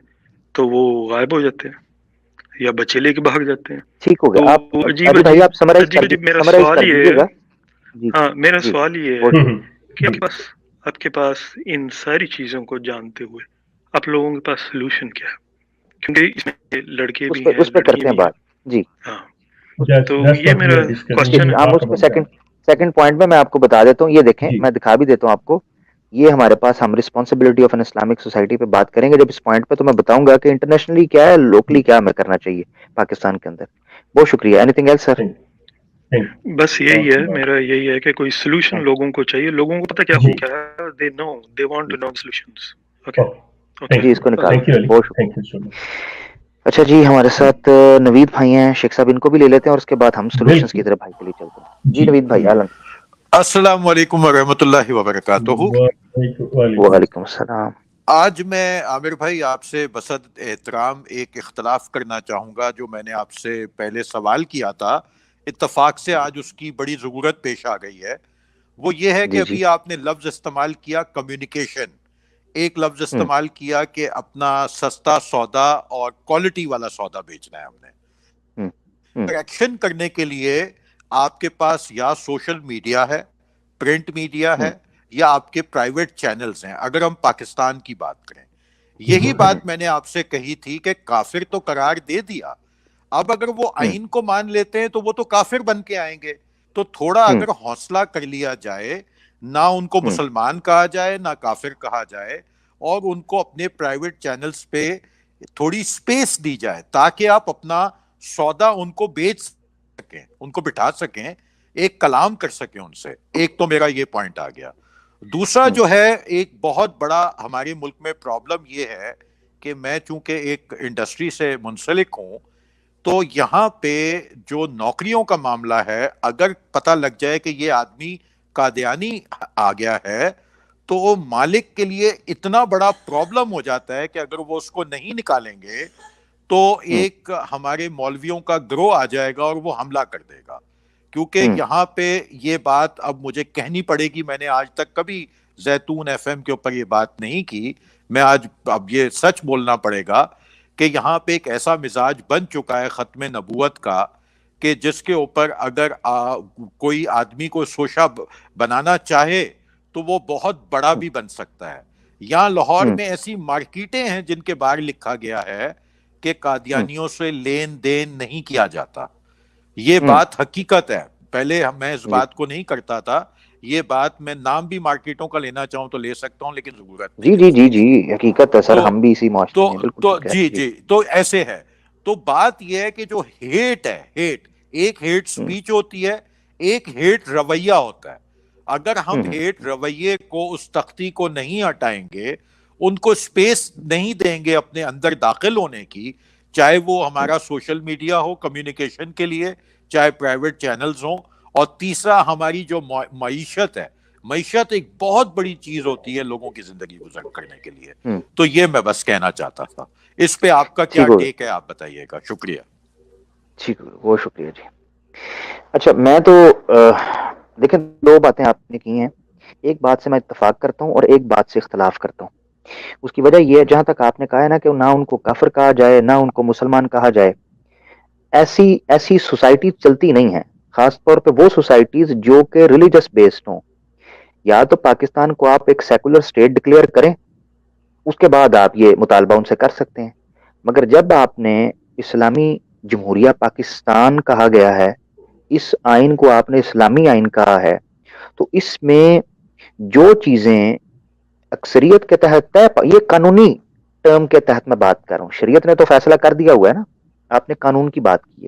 تو وہ غائب ہو جاتے ہیں یا بچے لے کے بھاگ جاتے ہیں. ٹھیک ہو تو گیا. آپ عجیب علی بھائی عجیب آپ سمرائز عجیب عجیب میرا سمرائز سوال کر یہ دیجیے ہے, گا. جی ہاں میرا جی سوال یہ بہت ہے کہ جی آپ کے پاس ان ساری چیزوں کو جانتے ہوئے آپ لوگوں کے پاس سلوشن کیا ہے؟ کیونکہ اس میں لڑکے بھی ہیں اس پہ لڑکیاں کرتے ہیں بھی ہیں. بات. جی ہاں تو that's یہ what we میرا are discussing. ٹھیک کوشچن we'll ہے. ہم talk اس پہ about that. سیکنڈ پوائنٹ میں آپ کو بتا دیتا ہوں. یہ دیکھیں جی میں دکھا بھی دیتا ہوں آپ کو. یہ ہمارے پاس ہم responsibility of an Islamic society پہ بات کریں گے جب اس پوائنٹ پہ, تو میں بتاؤں گا کہ انٹرنیشنلی کیا ہے, لوکلی کیا ہمیں کرنا چاہیے پاکستان کے اندر. بہت شکریہ. اینی تھنگ ایلس سر؟ بس یہی ہے, میرا یہی ہے کہ کوئی سلوشن لوگوں کو چاہیے. لوگوں کو پتہ کیا جی کیا ہے, they want to know solutions. Okay okay. جی اس کو نکال تھینک یو دیں. علی, بہت شکریہ. Thank you so much. اچھا جی ہمارے ساتھ نوید بھائی ہیں. شیخ صاحب ان کو بھی لے لیتے ہیں اور اس کے بعد ہم سولوشنز کی بالکل طرف بھائی کے لیے چلتے ہیں. جی جی نوید بھائی اہلا. السلام علیکم ورحمۃ اللہ وبرکاتہ. وعلیکم وعلیکم السلام. آج میں عامر بھئی آپ سے بصد احترام ایک اختلاف کرنا چاہوں گا. جو میں نے آپ سے پہلے سوال کیا تھا, اتفاق سے آج اس کی بڑی ضرورت پیش آ گئی ہے. وہ یہ ہے کہ جی جی ابھی آپ نے لفظ استعمال کیا کمیونیکیشن, ایک لفظ استعمال کیا کہ اپنا سستا سودا اور کوالٹی والا سودا بیچنا ہے ہم نے. ایکشن کرنے کے لیے آپ کے پاس یا سوشل میڈیا ہے, پرنٹ میڈیا ہے, یا آپ کے پرائیویٹ چینلز ہیں. اگر ہم پاکستان کی بات کریں, یہی بات میں نے آپ سے کہی تھی کہ کافر تو قرار دے دیا, اب اگر وہ آئین کو مان لیتے ہیں تو وہ تو کافر بن کے آئیں گے. تو تھوڑا اگر حوصلہ کر لیا جائے, نہ ان کو مسلمان کہا جائے نہ کافر کہا جائے, اور ان کو اپنے پرائیویٹ چینلز پہ تھوڑی سپیس دی جائے تاکہ آپ اپنا سودا ان کو بیچ سکیں, ان کو بٹھا سکیں, ایک کلام کر سکیں ان سے. ایک تو میرا یہ پوائنٹ آ گیا. دوسرا جو ہے ایک بہت بڑا ہمارے ملک میں پرابلم یہ ہے کہ میں چونکہ ایک انڈسٹری سے منسلک ہوں تو یہاں پہ جو نوکریوں کا معاملہ ہے اگر پتہ لگ جائے کہ یہ آدمی قادیانی آ گیا ہے تو وہ مالک کے لیے اتنا بڑا پرابلم ہو جاتا ہے کہ اگر وہ اس کو نہیں نکالیں گے تو ایک ہمارے مولویوں کا گروہ آ جائے گا اور وہ حملہ کر دے گا. کیونکہ یہاں پہ یہ بات اب مجھے کہنی پڑے گی, میں نے آج تک کبھی زیتون ایف ایم کے اوپر یہ بات نہیں کی, میں آج اب یہ سچ بولنا پڑے گا کہ یہاں پہ ایک ایسا مزاج بن چکا ہے ختم نبوت کا کہ جس کے اوپر اگر کوئی آدمی کو سوشا بنانا چاہے تو وہ بہت بڑا بھی بن سکتا ہے. یہاں لاہور میں ایسی مارکیٹیں ہیں جن کے باہر لکھا گیا ہے کہ قادیانیوں سے لین دین نہیں کیا جاتا. یہ بات حقیقت ہے, پہلے میں اس بات کو نہیں کرتا تھا, یہ بات میں نام بھی مارکیٹوں کا لینا چاہوں تو لے سکتا ہوں لیکن ضرورت نہیں. جی جی جی حقیقت ہے سر, ہم بھی اسی معاشرے میں بالکل تو جی جی تو ایسے ہے. تو بات یہ ہے کہ جو ہیٹ ہے, ایک ہیٹ سپیچ ہوتی ہے, ایک ہیٹ رویہ ہوتا ہے. اگر ہم ہیٹ رویے کو اس تختی کو نہیں ہٹائیں گے, ان کو سپیس نہیں دیں گے اپنے اندر داخل ہونے کی, چاہے وہ ہمارا سوشل میڈیا ہو کمیونیکیشن کے لیے, چاہے پرائیویٹ چینلز ہوں, اور تیسرا ہماری جو معیشت ہے, معیشت ایک بہت بڑی چیز ہوتی ہے لوگوں کی زندگی گزر کرنے کے لیے. تو یہ میں بس کہنا چاہتا تھا. اس پہ آپ کا کیا ٹیک ہے آپ بتائیے گا. شکریہ. ٹھیک, بہت شکریہ جی. اچھا میں تو دیکھیں دو باتیں آپ نے کی ہیں, ایک بات سے میں اتفاق کرتا ہوں اور ایک بات سے اختلاف کرتا ہوں. اس کی وجہ یہ ہے, جہاں تک آپ نے کہا ہے نا کہ نہ ان کو کافر کہا جائے نہ ان کو مسلمان کہا جائے, ایسی سوسائٹی چلتی نہیں ہے, خاص طور پہ وہ سوسائٹیز جو کہ ریلیجس بیسڈ ہوں. یا تو پاکستان کو آپ ایک سیکولر اسٹیٹ ڈکلیئر کریں, اس کے بعد آپ یہ مطالبہ ان سے کر سکتے ہیں. مگر جب آپ نے اسلامی جمہوریہ پاکستان کہا گیا ہے, اس آئین کو آپ نے اسلامی آئین کہا ہے, تو اس میں جو چیزیں اکثریت کے تحت طے, یہ قانونی ٹرم کے تحت میں بات کر رہا ہوں, شریعت نے تو فیصلہ کر دیا ہوا ہے نا, آپ نے قانون کی بات کی ہے,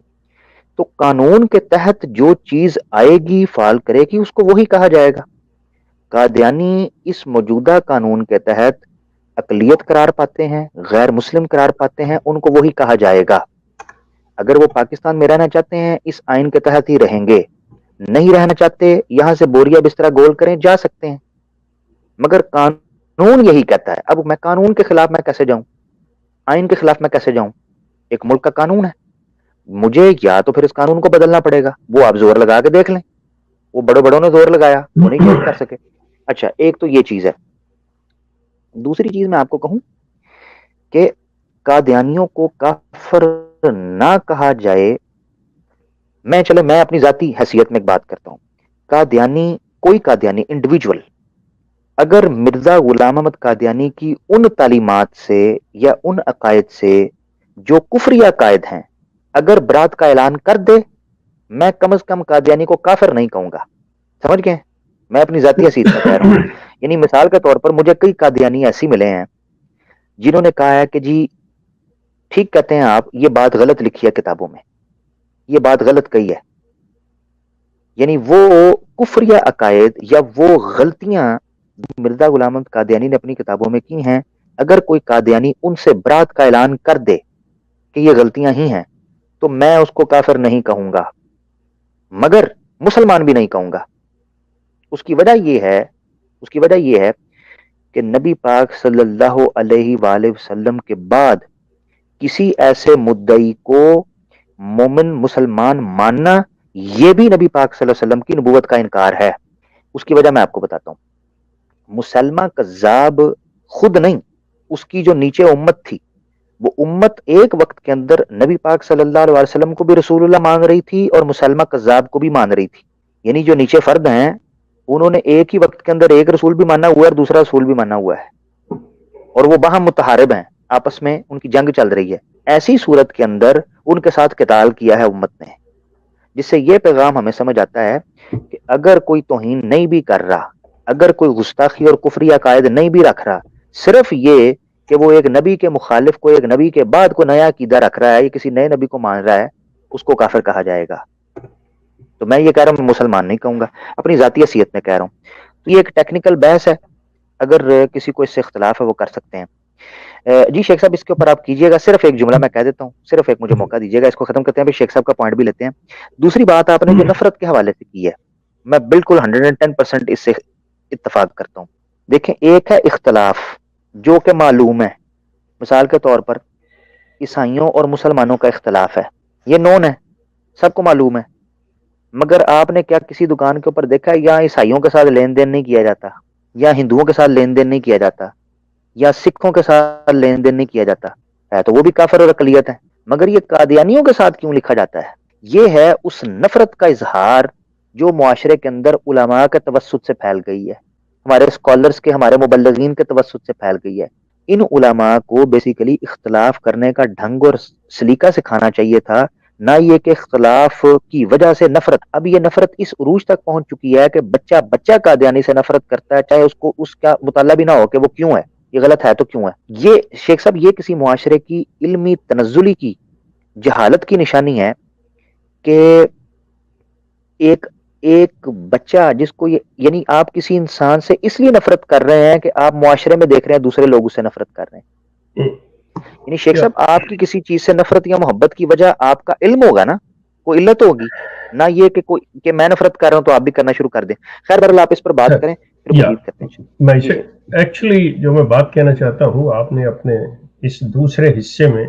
تو قانون کے تحت جو چیز آئے گی فعال کرے گی اس کو وہی کہا جائے گا. قادیانی اس موجودہ قانون کے تحت اقلیت قرار پاتے ہیں, غیر مسلم قرار پاتے ہیں, ان کو وہی کہا جائے گا. اگر وہ پاکستان میں رہنا چاہتے ہیں اس آئین کے تحت ہی رہیں گے, نہیں رہنا چاہتے یہاں سے بوریا بسترا گول کریں جا سکتے ہیں. مگر قانون یہی کہتا ہے. اب میں قانون کے خلاف میں کیسے جاؤں, آئین کے خلاف میں کیسے جاؤں؟ ایک ملک کا قانون ہے, مجھے یا تو پھر اس قانون کو بدلنا پڑے گا. وہ آپ زور لگا کے دیکھ لیں, وہ بڑوں نے زور لگایا, وہ نہیں چینج کر سکے. اچھا ایک تو یہ چیز ہے. دوسری چیز میں آپ کو کہوں کہ قادیانیوں کو کافر نہ کہا جائے, میں اپنی ذاتی حیثیت میں ایک بات کرتا ہوں. کوئی قادیانی انڈیویجول اگر مرزا غلام احمد قادیانی کی ان تعلیمات سے یا ان عقائد سے جو کفری عقائد ہیں اگر برات کا اعلان کر دے, میں کم از کم قادیانی کو کافر نہیں کہوں گا. سمجھ گئے؟ میں اپنی ذاتی حیثیت میں کہہ رہا ہوں. یعنی مثال کے طور پر مجھے کئی قادیانی ایسی ملے ہیں جنہوں نے کہا ہے کہ جی ٹھیک کہتے ہیں آپ, یہ بات غلط لکھی ہے کتابوں میں, یہ بات غلط کہی ہے. یعنی وہ کفریہ عقائد یا وہ غلطیاں مرزا غلام احمد قادیانی نے اپنی کتابوں میں کی ہیں, اگر کوئی قادیانی ان سے برات کا اعلان کر دے کہ یہ غلطیاں ہی ہیں تو میں اس کو کافر نہیں کہوں گا, مگر مسلمان بھی نہیں کہوں گا. اس کی وجہ یہ ہے کہ نبی پاک صلی اللہ علیہ وآلہ وسلم کے بعد کسی ایسے مدعی کو مومن مسلمان ماننا, یہ بھی نبی پاک صلی اللہ علیہ وسلم کی نبوت کا انکار ہے. اس کی وجہ میں آپ کو بتاتا ہوں. مسلمہ کذاب خود نہیں, اس کی جو نیچے امت تھی, وہ امت ایک وقت کے اندر نبی پاک صلی اللہ علیہ وسلم کو بھی رسول اللہ مان رہی تھی اور مسلمہ کذاب کو بھی مان رہی تھی. یعنی جو نیچے فرد ہیں انہوں نے ایک ہی وقت کے اندر ایک رسول بھی مانا ہوا ہے اور دوسرا رسول بھی مانا ہوا ہے, اور وہ باہم متحارب ہیں, آپس میں ان کی جنگ چل رہی ہے. ایسی صورت کے اندر ان کے ساتھ قتال کیا ہے امت نے, جس سے یہ پیغام ہمیں سمجھ آتا ہے کہ اگر کوئی توہین نہیں بھی کر رہا, اگر کوئی گستاخی اور کفری عقائد نہیں بھی رکھ رہا, صرف یہ کہ وہ ایک نبی کے مخالف کو, ایک نبی کے بعد کو نیا عقیدہ رکھ رہا ہے, یہ کسی نئے نبی کو مان رہا ہے, اس کو کافر کہا جائے گا. تو میں یہ کہہ رہا ہوں, میں مسلمان نہیں کہوں گا, اپنی ذاتی حیثیت میں کہہ رہا ہوں. یہ ایک ٹیکنیکل بحث ہے, اگر کسی کو اس سے اختلاف ہے وہ کر سکتے ہیں. جی شیخ صاحب اس کے اوپر آپ کیجئے گا, صرف ایک جملہ میں کہہ دیتا ہوں, صرف ایک مجھے موقع دیجیے گا, اس کو ختم کرتے ہیں, پھر شیخ صاحب کا پوائنٹ بھی لیتے ہیں. دوسری بات آپ نے جو نفرت کے حوالے سے کی ہے, میں بالکل 110% اس سے اتفاق کرتا ہوں. دیکھیں ایک ہے اختلاف جو کہ معلوم ہے, مثال کے طور پر عیسائیوں اور مسلمانوں کا اختلاف ہے, یہ نون ہے, سب کو معلوم ہے. مگر آپ نے کیا کسی دکان کے اوپر دیکھا ہے یا عیسائیوں کے ساتھ لین دین نہیں کیا جاتا, یا ہندوؤں کے ساتھ لین دین نہیں کیا جاتا, یا سکھوں کے ساتھ لین دین نہیں کیا جاتا ہے, تو وہ بھی کافر اور اقلیت ہے. مگر یہ قادیانیوں کے ساتھ کیوں لکھا جاتا ہے؟ یہ ہے اس نفرت کا اظہار جو معاشرے کے اندر علماء کے توسط سے پھیل گئی ہے, ہمارے اسکالرز کے, ہمارے مبلغین کے توسط سے پھیل گئی ہے. ان علماء کو بیسیکلی اختلاف کرنے کا ڈھنگ اور سلیقہ سکھانا چاہیے تھا, نہ یہ کہ اختلاف کی وجہ سے نفرت. اب یہ نفرت اس عروج تک پہنچ چکی ہے کہ بچہ بچہ قادیانی سے نفرت کرتا ہے, چاہے اس کو اس کا مطالعہ بھی نہ ہو کہ وہ کیوں ہے, یہ غلط ہے تو کیوں ہے. یہ شیخ صاحب یہ کسی معاشرے کی علمی تنزلی کی جہالت کی نشانی ہے کہ ایک بچہ جس کو یعنی آپ کسی انسان سے اس لیے نفرت کر رہے ہیں کہ آپ معاشرے میں دیکھ رہے ہیں دوسرے لوگ اس سے نفرت کر رہے ہیں. یعنی شیخ صاحب آپ کی کسی چیز سے نفرت یا محبت کی وجہ آپ کا علم ہوگا نا, کوئی علت ہوگی, نہ یہ کہ میں نفرت کر رہا ہوں تو آپ بھی کرنا شروع کر دیں. خیر بہرحال آپ اس پر بات کریں, پھر مزید کرتے ہیں. میں ایکچولی جو میں بات کہنا چاہتا ہوں, آپ نے اپنے اس دوسرے حصے میں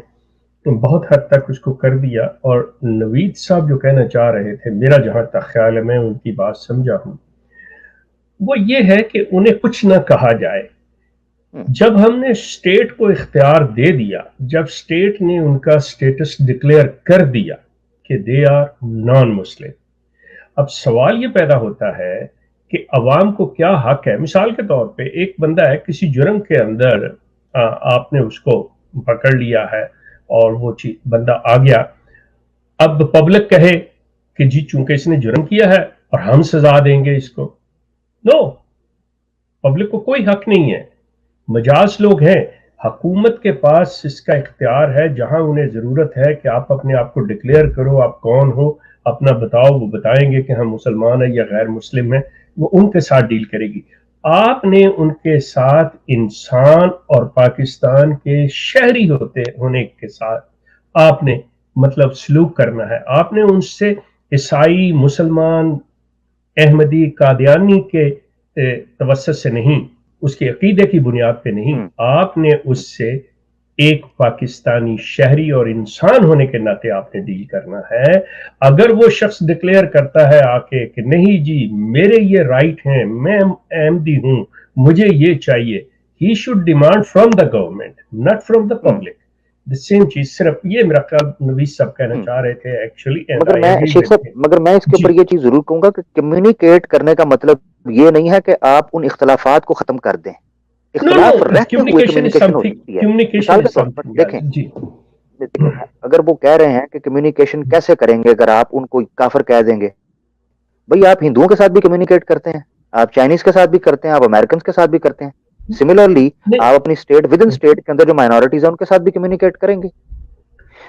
بہت حد تک اس کو کر دیا, اور نوید صاحب جو کہنا چاہ رہے تھے, میرا جہاں تک خیال ہے, میں ان کی بات سمجھا ہوں, وہ یہ ہے کہ انہیں کچھ نہ کہا جائے. جب ہم نے اسٹیٹ کو اختیار دے دیا, جب اسٹیٹ نے ان کا اسٹیٹس ڈکلیئر کر دیا کہ دے آر نان مسلم, اب سوال یہ پیدا ہوتا ہے کہ عوام کو کیا حق ہے. مثال کے طور پہ ایک بندہ ہے کسی جرم کے اندر, آپ نے اس کو پکڑ لیا ہے اور وہ بندہ آ گیا, اب پبلک کہے کہ جی چونکہ اس نے جرم کیا ہے اور ہم سزا دیں گے اس کو. نو, پبلک کو کوئی حق نہیں ہے. مجاز لوگ ہیں, حکومت کے پاس اس کا اختیار ہے, جہاں انہیں ضرورت ہے کہ آپ اپنے آپ کو ڈکلیئر کرو, آپ کون ہو, اپنا بتاؤ, وہ بتائیں گے کہ ہم مسلمان ہیں یا غیر مسلم ہیں, وہ ان کے ساتھ ڈیل کرے گی. آپ نے ان کے ساتھ انسان اور پاکستان کے شہری ہونے کے ساتھ آپ نے مطلب سلوک کرنا ہے. آپ نے ان سے عیسائی, مسلمان, احمدی, قادیانی کے توسط سے نہیں, اس کے عقیدے کی بنیاد پہ نہیں, آپ نے اس سے ایک پاکستانی شہری اور انسان ہونے کے ناطے آپ نے ڈیل کرنا ہے. اگر وہ شخص ڈکلیئر کرتا ہے آ کے کہ نہیں جی میرے یہ رائٹ ہیں, میں احمدی ہوں, مجھے یہ چاہیے, he should demand from the government, not from the public. Same چیز, صرف یہ میرا خیال نویس صاحب کہنا چاہ رہے تھے ایکچولی. مگر میں اس کے اوپر یہ چیز ضرور کہوں گا کہ کمیونیکیٹ کرنے کا مطلب یہ نہیں ہے کہ آپ ان اختلافات کو ختم کر دیں. اختلاف رہتے ہوئے کمیونیکیشن ہو سکتی ہے. مثال کے طور پر دیکھیں, اگر وہ کہہ رہے ہیں کہ کمیونیکیشن کیسے کریں گے اگر آپ ان کو کافر کہہ دیں گے, بھئی آپ ہندوؤں کے ساتھ بھی کمیونیکیٹ کرتے ہیں, آپ چائنیز کے ساتھ بھی کرتے ہیں, آپ امریکنز کے ساتھ بھی کرتے ہیں. سملرلی آپ اپنی اسٹیٹ ود ان اسٹیٹ کے اندر جو مائنورٹیز ہیں ان کے ساتھ بھی کمیونیکیٹ کریں گے.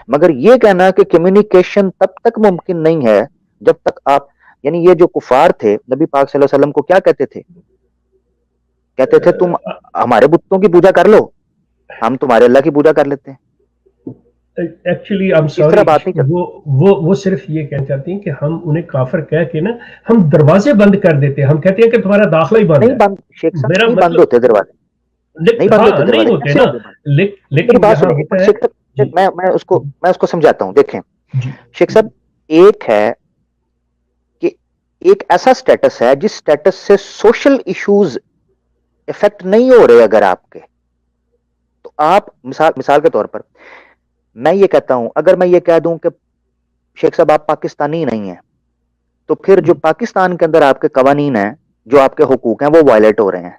مگر یہ کہنا کہ کمیونیکیشن تب تک ممکن نہیں ہے جب تک آپ, یعنی یہ جو کفار تھے نبی پاک صلی اللہ علیہ وسلم کو کیا کہتے تھے, کہتے تھے تم ہمارے بتوں کی پوجا کر لو, ہم تمہارے اللہ کی پوجا کر لیتے ہیں. ایکچولی وہ صرف یہ کہنا چاہتی ہیں کہ ہم انہیں کافر کہہ کے نا ہم دروازے بند کر دیتے ہیں, ہم کہتے ہیں کہ تمہارا داخلہ ہی بند ہے. نہیں بند ہوتے دروازے, نہیں ہوتے نا. لیکن میں اس کو سمجھاتا ہوں. دیکھیں شیخ صاحب, ایک ہے کہ ایک ایسا سٹیٹس ہے جس سٹیٹس سے سوشل ایشوز افیکٹ نہیں ہو رہے اگر آپ کے, تو آپ مثال کے طور پر میں یہ کہتا ہوں, اگر میں یہ کہہ دوں کہ شیخ صاحب آپ پاکستانی نہیں ہیں, تو پھر جو پاکستان کے اندر آپ کے قوانین ہیں, جو آپ کے حقوق ہیں, وہ وائلیٹ ہو رہے ہیں.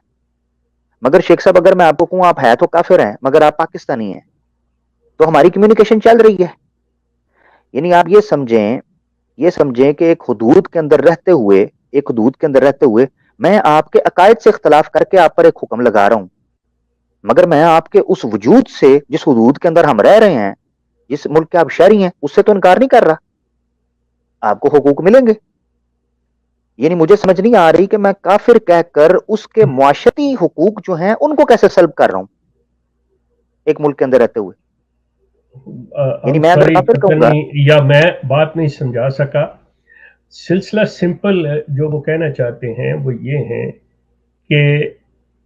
مگر شیخ صاحب اگر میں آپ کو کہوں آپ ہے تو کافر ہیں مگر آپ پاکستانی ہیں, تو ہماری کمیونیکیشن چل رہی ہے. یعنی آپ یہ سمجھیں کہ ایک حدود کے اندر رہتے ہوئے میں آپ کے عقائد سے اختلاف کر کے آپ پر ایک حکم لگا رہا ہوں, مگر میں آپ کے اس وجود سے, جس حدود کے اندر ہم رہ رہے ہیں, جس ملک کے آپ شہری ہیں, اس سے تو انکار نہیں کر رہا. آپ کو حقوق ملیں گے. یعنی مجھے سمجھ نہیں آ رہی کہ میں کافر کہہ کر اس کے معاشرتی حقوق جو ہیں ان کو کیسے سلب کر رہا ہوں ایک ملک کے اندر رہتے ہوئے. یعنی میں اگر کافر کہوں گا, یا میں بات نہیں سمجھا سکا. سلسلہ سمپل جو وہ کہنا چاہتے ہیں وہ یہ ہے کہ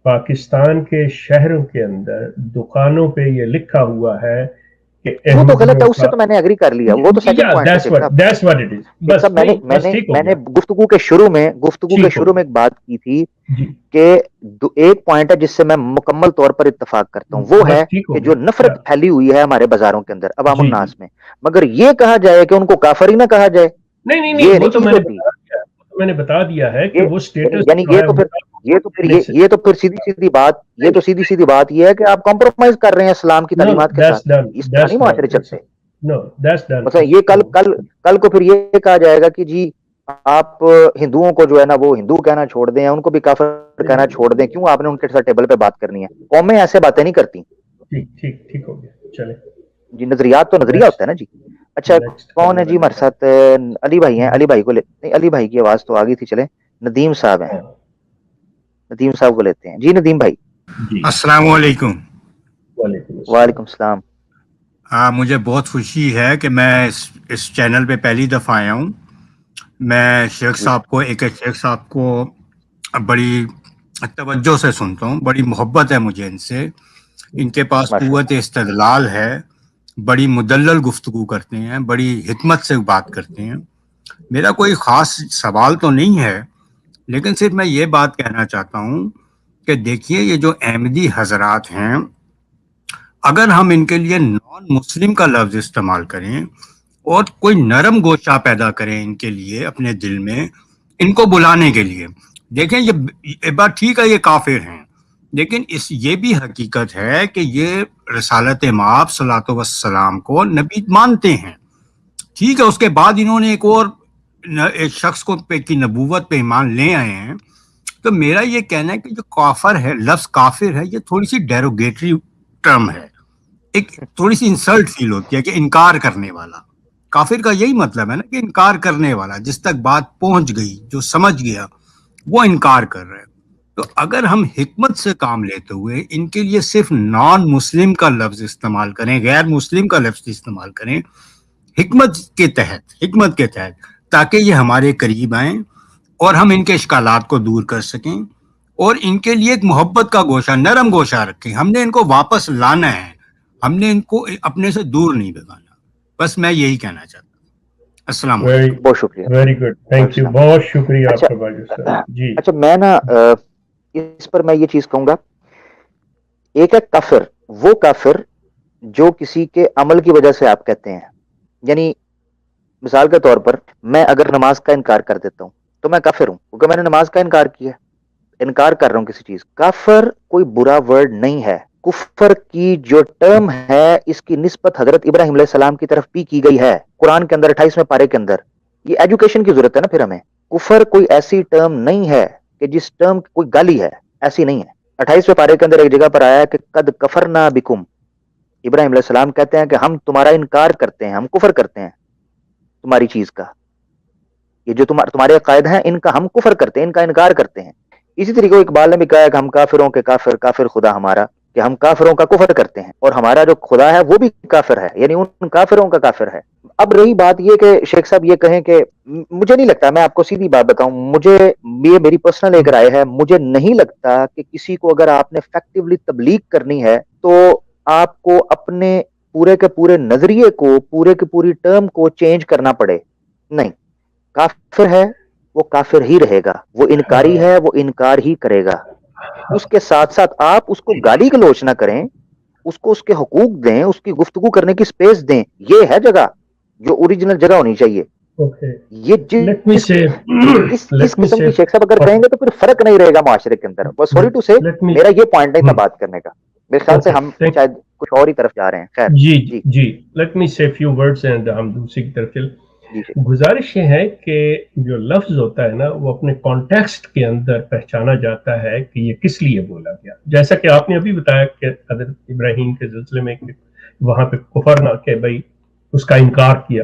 پاکستان کے شہروں کے اندر دکانوں پہ یہ لکھا ہوا ہے کہ وہ تو غلط ہے, اس سے تو میں نے اگری کر لیا, وہ تو سیکنڈ پوائنٹ ہے. میں نے گفتگو کے شروع میں ایک بات کی تھی کہ ایک پوائنٹ ہے جس سے میں مکمل طور پر اتفاق کرتا ہوں, وہ ہے کہ جو نفرت پھیلی ہوئی ہے ہمارے بازاروں کے اندر عوام الناس میں, مگر یہ کہا جائے کہ ان کو کافر ہی نہ کہا جائے, نہیں, وہ تو میں نے بتا دیا ہے کہ وہ اسٹیٹس, یعنی یہ تو پھر سیدھی سیدھی بات یہ ہے کہ آپ کمپرومائز کر رہے ہیں اسلام کی تعلیمات کے ساتھ. اس طرح نہیں معاشرے چلتے. مطلب یہ کل کو پھر یہ کہا جائے گا کہ جی آپ ہندوؤں کو جو ہے نا وہ ہندو کہنا چھوڑ دیں, ان کو بھی کافر کہنا چھوڑ دیں, کیوں آپ نے ان کے ساتھ ٹیبل پہ بات کرنی ہے؟ قومیں ایسے باتیں نہیں کرتی. ٹھیک ہو گیا, چلے جی, نظریات تو نظریہ ہوتا ہے نا جی. اچھا کون ہے جی ہمارے ساتھ؟ علی بھائی ہیں. علی بھائی کو نہیں, علی بھائی کی آواز تو آ گئی تھی. چلے ندیم صاحب ہیں, ندیم صاحب کو لیتے ہیں. جی ندیم بھائی. السلام علیکم. وعلیکم السلام. مجھے بہت خوشی ہے کہ میں اس چینل پہ پہلی دفعہ آیا ہوں. میں شیخ صاحب کو بڑی توجہ سے سنتا ہوں, بڑی محبت ہے مجھے ان سے. ان کے پاس قوت استدلال ہے, بڑی مدلل گفتگو کرتے ہیں, بڑی حکمت سے بات کرتے ہیں. میرا کوئی خاص سوال تو نہیں ہے, لیکن صرف میں یہ بات کہنا چاہتا ہوں کہ دیکھیے یہ جو احمدی حضرات ہیں, اگر ہم ان کے لیے نان مسلم کا لفظ استعمال کریں اور کوئی نرم گوشہ پیدا کریں ان کے لیے اپنے دل میں, ان کو بلانے کے لیے, دیکھیں یہ بات ٹھیک ہے یہ کافر ہیں, لیکن یہ بھی حقیقت ہے کہ یہ رسالت مآب صلاۃ والسلام کو نبی مانتے ہیں. ٹھیک ہے, اس کے بعد انہوں نے ایک شخص کو کی نبوت پہ ایمان لے آئے ہیں. تو میرا یہ کہنا ہے کہ جو کافر ہے, لفظ کافر ہے, یہ تھوڑی سی ڈیروگیٹری ٹرم ہے, ایک تھوڑی سی انسلٹ فیل ہوتی ہے کہ انکار کرنے والا. کافر کا یہی مطلب ہے نا کہ انکار کرنے والا, جس تک بات پہنچ گئی, جو سمجھ گیا وہ انکار کر رہے ہیں. تو اگر ہم حکمت سے کام لیتے ہوئے ان کے لیے صرف نان مسلم کا لفظ استعمال کریں, غیر مسلم کا لفظ استعمال کریں حکمت کے تحت, تاکہ یہ ہمارے قریب آئیں اور ہم ان کے اشکالات کو دور کر سکیں اور ان کے لیے ایک محبت کا گوشہ, نرم گوشہ رکھیں. ہم نے ان کو واپس لانا ہے, ہم نے ان کو اپنے سے دور نہیں بھگانا. بس میں یہی کہنا چاہتا ہوں. السلام علیکم. بہت شکریہ. ویری گڈ, تھینک یو, بہت شکریہ آپ کا بھائی صاحب. جی اچھا, میں نا اس پر میں یہ چیز کہوں گا, ایک ہے کافر, وہ کافر جو کسی کے عمل کی وجہ سے آپ کہتے ہیں. یعنی مثال کے طور پر میں اگر نماز کا انکار کر دیتا ہوں تو میں کافر ہوں, کیونکہ میں نے نماز کا انکار کیا, انکار کر رہا ہوں کسی چیز. کافر کوئی برا ورڈ نہیں ہے. کفر کی جو ٹرم ہے اس کی نسبت حضرت ابراہیم علیہ السلام کی طرف بھی کی گئی ہے قرآن کے اندر 28ویں پارے کے اندر. یہ ایجوکیشن کی ضرورت ہے نا پھر ہمیں. کفر کوئی ایسی ٹرم نہیں ہے کہ جس ٹرم کی کوئی گالی ہے, ایسی نہیں ہے. 28ویں پارے کے اندر ایک جگہ پر آیا ہے کہ قد کفرنا بکم, ابراہیم علیہ السلام کہتے ہیں کہ ہم تمہارا انکار کرتے ہیں, ہم کفر کرتے ہیں تمہاری چیز کا, یہ جو تمہارے عقائد ہیں ان کا ہم کفر کرتے ہیں, ان کا انکار کرتے ہیں. اسی طریقے اقبال نے بھی کہا ہے کہ ہم کافروں کے کافر, کافر خدا ہمارا, کہ ہم کافروں کا کفر کرتے ہیں اور ہمارا جو خدا ہے وہ بھی کافر ہے, یعنی ان کافروں کا کافر ہے. اب رہی بات یہ کہ شیخ صاحب یہ کہیں کہ مجھے نہیں لگتا, میں آپ کو سیدھی بات بتاؤں, مجھے یہ میری پرسنل ایک رائے ہے, مجھے نہیں لگتا کہ کسی کو اگر آپ نے افیکٹولی تبلیغ کرنی ہے تو آپ کو اپنے پورے کے پورے نظریے کو, پورے کی پوری ٹرم کو چینج کرنا پڑے. نہیں, کافر ہے وہ کافر ہی رہے گا, وہ انکاری ہے وہ انکار ہی کرے گا. اس کے ساتھ ساتھ آپ اس کو گالی گلوچ نہ کریں, اس کو اس کے حقوق دیں, اس کی گفتگو کرنے کی سپیس دیں. یہ ہے جگہ جو اوریجنل جگہ ہونی چاہیے. یہ اس قسم کی شیخ صاحب اگر کہیں گے تو پھر فرق نہیں رہے گا معاشرے کے اندر. بس سوری ٹو سے میرا یہ پوائنٹ نہیں تھا بات کرنے کا, میرے خیال سے ہم شاید کچھ اور ہی طرف جا رہے ہیں. خیر جی لیٹ می سے فیو ورڈز اینڈ ہم دوسری کی طرف چل. گزارش یہ ہے کہ جو لفظ ہوتا ہے نا وہ اپنے کانٹیکسٹ کے اندر پہچانا جاتا ہے کہ یہ کس لیے بولا گیا. جیسا کہ آپ نے ابھی بتایا کہ حضرت ابراہیم کے سلسلے میں وہاں پہ کفر نہ کہ بھائی اس کا انکار کیا.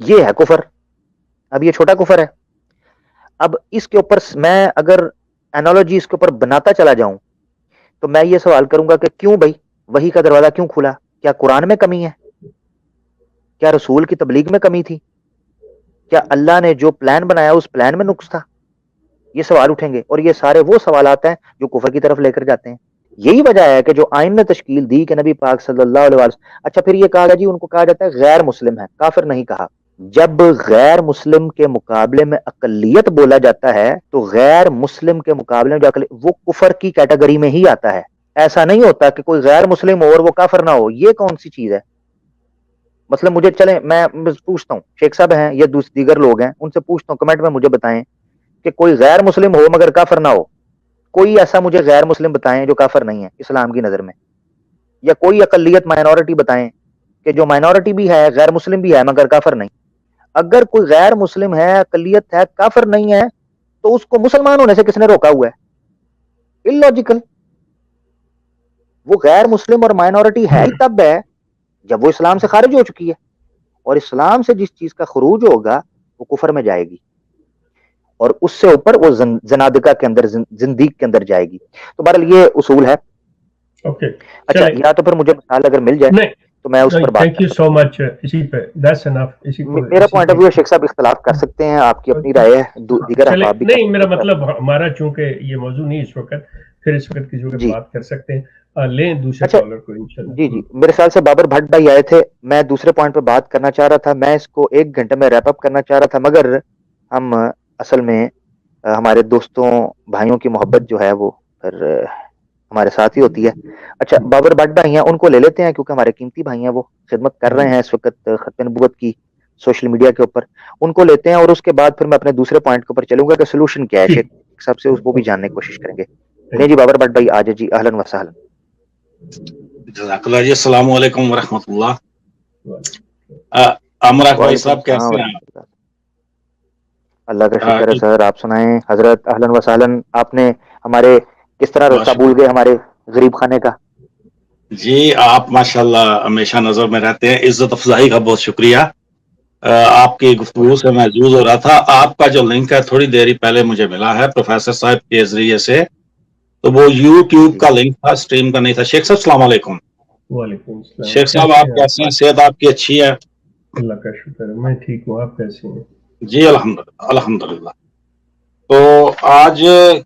یہ ہے کفر. اب یہ چھوٹا کفر ہے. اب اس کے اوپر میں اگر انالوجی اس کے اوپر بناتا چلا جاؤں تو میں یہ سوال کروں گا کہ کیوں بھائی وحی کا دروازہ کیوں کھلا؟ کیا قرآن میں کمی ہے؟ کیا رسول کی تبلیغ میں کمی تھی؟ کیا اللہ نے جو پلان بنایا اس پلان میں نقص تھا؟ یہ سوال اٹھیں گے اور یہ سارے وہ سوالات ہیں جو کفر کی طرف لے کر جاتے ہیں. یہی وجہ ہے کہ جو آئین نے تشکیل دی کہ نبی پاک صلی اللہ علیہ وسلم. اچھا پھر یہ کہا گیا جی ان کو کہا جاتا ہے غیر مسلم ہے، کافر نہیں کہا. جب غیر مسلم کے مقابلے میں اقلیت بولا جاتا ہے تو غیر مسلم کے مقابلے میں جو اقلیت وہ کفر کی کیٹیگری میں ہی آتا ہے. ایسا نہیں ہوتا کہ کوئی غیر مسلم ہو اور وہ کافر نہ ہو. یہ کون سی چیز ہے؟ مطلب مجھے چلیں میں پوچھتا ہوں، شیخ صاحب ہیں یا دیگر لوگ ہیں، ان سے پوچھتا ہوں کمنٹ میں مجھے بتائیں کہ کوئی غیر مسلم ہو مگر کافر نہ ہو. کوئی ایسا مجھے غیر مسلم بتائیں جو کافر نہیں ہے اسلام کی نظر میں، یا کوئی اقلیت مائنورٹی بتائیں کہ جو مائنورٹی بھی ہے غیر مسلم بھی ہے مگر کافر نہیں. اگر کوئی غیر مسلم ہے، اقلیت ہے، کافر نہیں ہے تو اس کو مسلمان ہونے سے کس نے روکا ہوا ہے؟ اللاجیکل. وہ غیر مسلم اور مائنورٹی ہے ہی تب ہے جب وہ اسلام سے خارج ہو چکی ہے، اور اسلام سے جس چیز کا خروج ہوگا وہ کفر میں جائے گی، اور اس سے اوپر وہ زنادقہ کے اندر، زندیق کے اندر جائے گی. تو بہرحال یہ اصول ہے. اچھا یا تو پھر مجھے مثال اگر مل جائے تو میں اس پر بات تھینک یو سو مچ. اسی پہ دیٹس انف. میرا پوائنٹ آف ویو شیخ صاحب اختلاف کر سکتے ہیں، آپ کی اپنی رائے ہے، دیگر احباب بھی. نہیں میرا مطلب ہمارا چونکہ یہ موضوع نہیں اس وقت، پھر اس وقت کسی وقت بات کر سکتے ہیں. لیں دوسرے کالر کو انشاءاللہ. جی جی میرے خیال سے بابر بھٹ بھائی آئے تھے، میں دوسرے پوائنٹ پہ بات کرنا چاہ رہا تھا. میں اس کو 1 گھنٹے میں ریپ اپ کرنا چاہ رہا تھا، مگر ہم اصل میں ہمارے دوستوں بھائیوں کی محبت جو ہے وہ پھر ہمارے ساتھ ہی ہوتی ہے. اچھا بابر بھٹ بھائی ہیں، ان کو لے لیتے ہیں کیونکہ ہمارے قیمتی بھائی ہیں، وہ خدمت کر رہے ہیں اس وقت ختم نبوت کی سوشل میڈیا کے اوپر. ان کو لیتے ہیں اور اس کے بعد پھر میں اپنے دوسرے پوائنٹ کے اوپر چلوں گا کہ سولوشن کیا ہے. شیخ صاحب سے وہ بھی جاننے کی کوشش کریں گے. نہیں جی بابر بھٹ بھائی آج جی اہلاً و سہلاً. جزاک اللہ جی. السلام علیکم ورحمۃ اللہ. امرا بھائی صاحب کیسے ہیں؟ اللہ کا شکر ہے سر، آپ سنائیں حضرت. اہلاً و سہلاً. آپ نے ہمارے کس طرح رستہ بھول گئے ہمارے غریب خانے کا؟ جی آپ ماشاءاللہ ہمیشہ نظر میں رہتے ہیں. عزت افزائی کا بہت شکریہ. آپ کی گفتگو سے محظوظ ہو رہا تھا. آپ کا جو لنک ہے تھوڑی دیر پہلے مجھے ملا ہے پروفیسر صاحب کے ذریعے سے، تو وہ یوٹیوب کا لنک تھا، اسٹریم کا نہیں تھا. شیخ صاحب السلام علیکم. وعلیکم السلام. شیخ صاحب آپ کیسے ہیں؟ صحت آپ کی اچھی ہے؟ اللہ کا شکر ہے میں ٹھیک ہوں. آپ کیسے ہیں؟ جی الحمدللہ. تو آج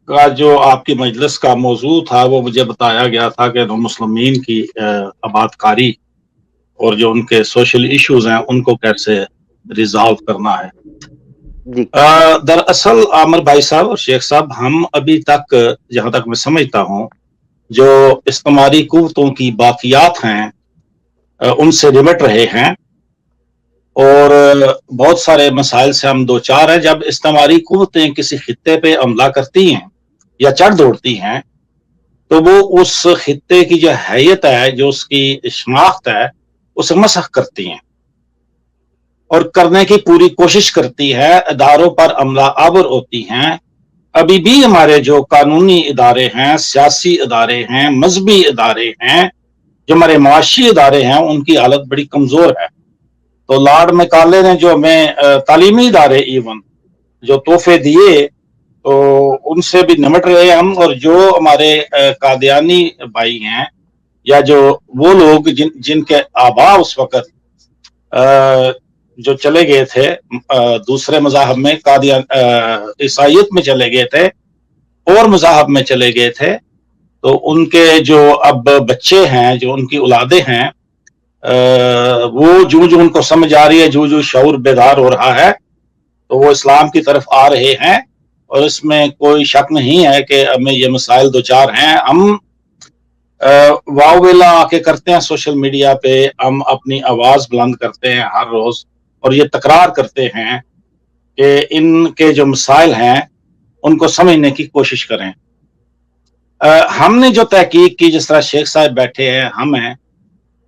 کا جو آپ کی مجلس کا موضوع تھا وہ مجھے بتایا گیا تھا کہ مسلمین کی آباد کاری اور جو ان کے سوشل ایشوز ہیں ان کو کیسے ریزالو کرنا ہے. دراصل عامر بھائی صاحب اور شیخ صاحب، ہم ابھی تک جہاں تک میں سمجھتا ہوں جو استعماری قوتوں کی باقیات ہیں ان سے نمٹ رہے ہیں، اور بہت سارے مسائل سے ہم دو چار ہیں. جب استعماری قوتیں کسی خطے پہ حملہ کرتی ہیں یا چڑھ دوڑتی ہیں تو وہ اس خطے کی جو حیت ہے، جو اس کی شناخت ہے، اسے مسخ کرتی ہیں اور کرنے کی پوری کوشش کرتی ہے، اداروں پر عملہ آور ہوتی ہیں. ابھی بھی ہمارے جو قانونی ادارے ہیں، سیاسی ادارے ہیں، مذہبی ادارے ہیں، جو ہمارے معاشی ادارے ہیں، ان کی حالت بڑی کمزور ہے. تو لارڈ میکالے نے جو ہمیں تعلیمی ادارے ایون جو تحفے دیے تو ان سے بھی نمٹ رہے ہم. اور جو ہمارے قادیانی بھائی ہیں یا جو وہ لوگ جن کے آبا اس وقت جو چلے گئے تھے دوسرے مذاہب میں، عیسائیت میں چلے گئے تھے اور مذاہب میں چلے گئے تھے، تو ان کے جو اب بچے ہیں، جو ان کی اولادیں ہیں، وہ جو ان کو سمجھ آ رہی ہے، جو شعور بیدار ہو رہا ہے، تو وہ اسلام کی طرف آ رہے ہیں. اور اس میں کوئی شک نہیں ہے کہ ہمیں یہ مسائل دو چار ہیں. ہم واو ویلا آ کے کرتے ہیں سوشل میڈیا پہ، ہم اپنی آواز بلند کرتے ہیں ہر روز اور یہ تکرار کرتے ہیں کہ ان کے جو مسائل ہیں ان کو سمجھنے کی کوشش کریں. ہم نے جو تحقیق کی، جس طرح شیخ صاحب بیٹھے ہیں،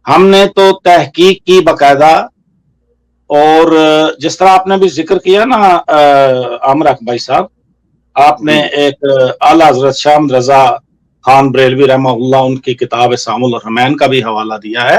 ہم نے تو تحقیق کی باقاعدہ، اور جس طرح آپ نے بھی ذکر کیا نا عامر بھائی صاحب، آپ نے ایک اعلیٰ حضرت شاہ احمد رضا خان بریلوی رحمہ اللہ ان کی کتاب سام الرحمین کا بھی حوالہ دیا ہے.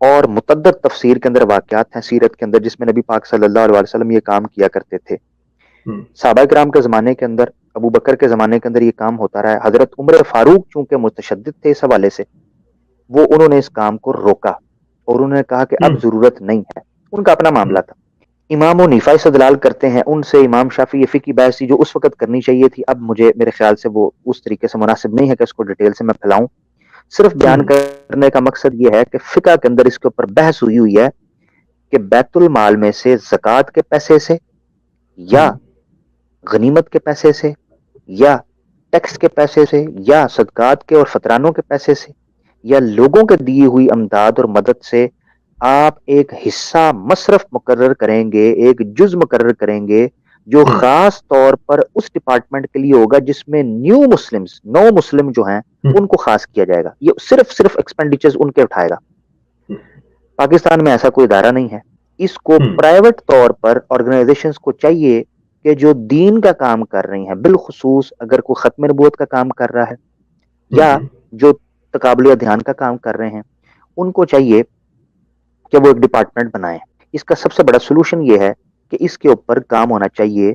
اور متعدد تفسیر کے اندر واقعات ہیں سیرت کے اندر جس میں نبی پاک صلی اللہ علیہ وسلم یہ کام کیا کرتے تھے. صحابہ کرام کے زمانے کے اندر، ابو بکر کے زمانے کے اندر یہ کام ہوتا رہا ہے. حضرت عمر فاروق چونکہ متشدد تھے اس حوالے سے، وہ انہوں نے اس کام کو روکا اور انہوں نے کہا کہ اب ضرورت نہیں ہے. ان کا اپنا معاملہ تھا. امام حنیفہ استدلال کرتے ہیں ان سے، امام شافعی فقہی بحث جو اس وقت کرنی چاہیے تھی، اب مجھے میرے خیال سے وہ اس طریقے سے مناسب نہیں ہے کہ اس کو ڈیٹیل سے میں پھیلاؤں. صرف بیان کرنے کا مقصد یہ ہے کہ فقہ کے اندر اس کے اوپر بحث ہوئی ہے کہ بیت المال میں سے زکوٰۃ کے پیسے سے یا غنیمت کے پیسے سے یا ٹیکس کے پیسے سے یا صدقات کے اور فطرانوں کے پیسے سے یا لوگوں کے دی ہوئی امداد اور مدد سے آپ ایک حصہ مصرف مقرر کریں گے، ایک جز مقرر کریں گے جو خاص طور پر اس ڈپارٹمنٹ کے لیے ہوگا جس میں نو مسلم جو ہیں ان کو خاص کیا جائے گا. یہ صرف ایکسپینڈیچرز ان کے اٹھائے گا. پاکستان میں ایسا کوئی ادارہ نہیں ہے. اس کو پرائیویٹ طور پر آرگنائزیشنز کو چاہیے کہ جو دین کا کام کر رہی ہیں، بالخصوص اگر کوئی ختم نبوت کا کام کر رہا ہے یا جو تقابل دھیان کا کام کر رہے ہیں، ان کو چاہیے کہ وہ ایک ڈپارٹمنٹ بنائیں. اس کا سب سے بڑا سولوشن یہ ہے کہ اس کے اوپر کام ہونا چاہیے،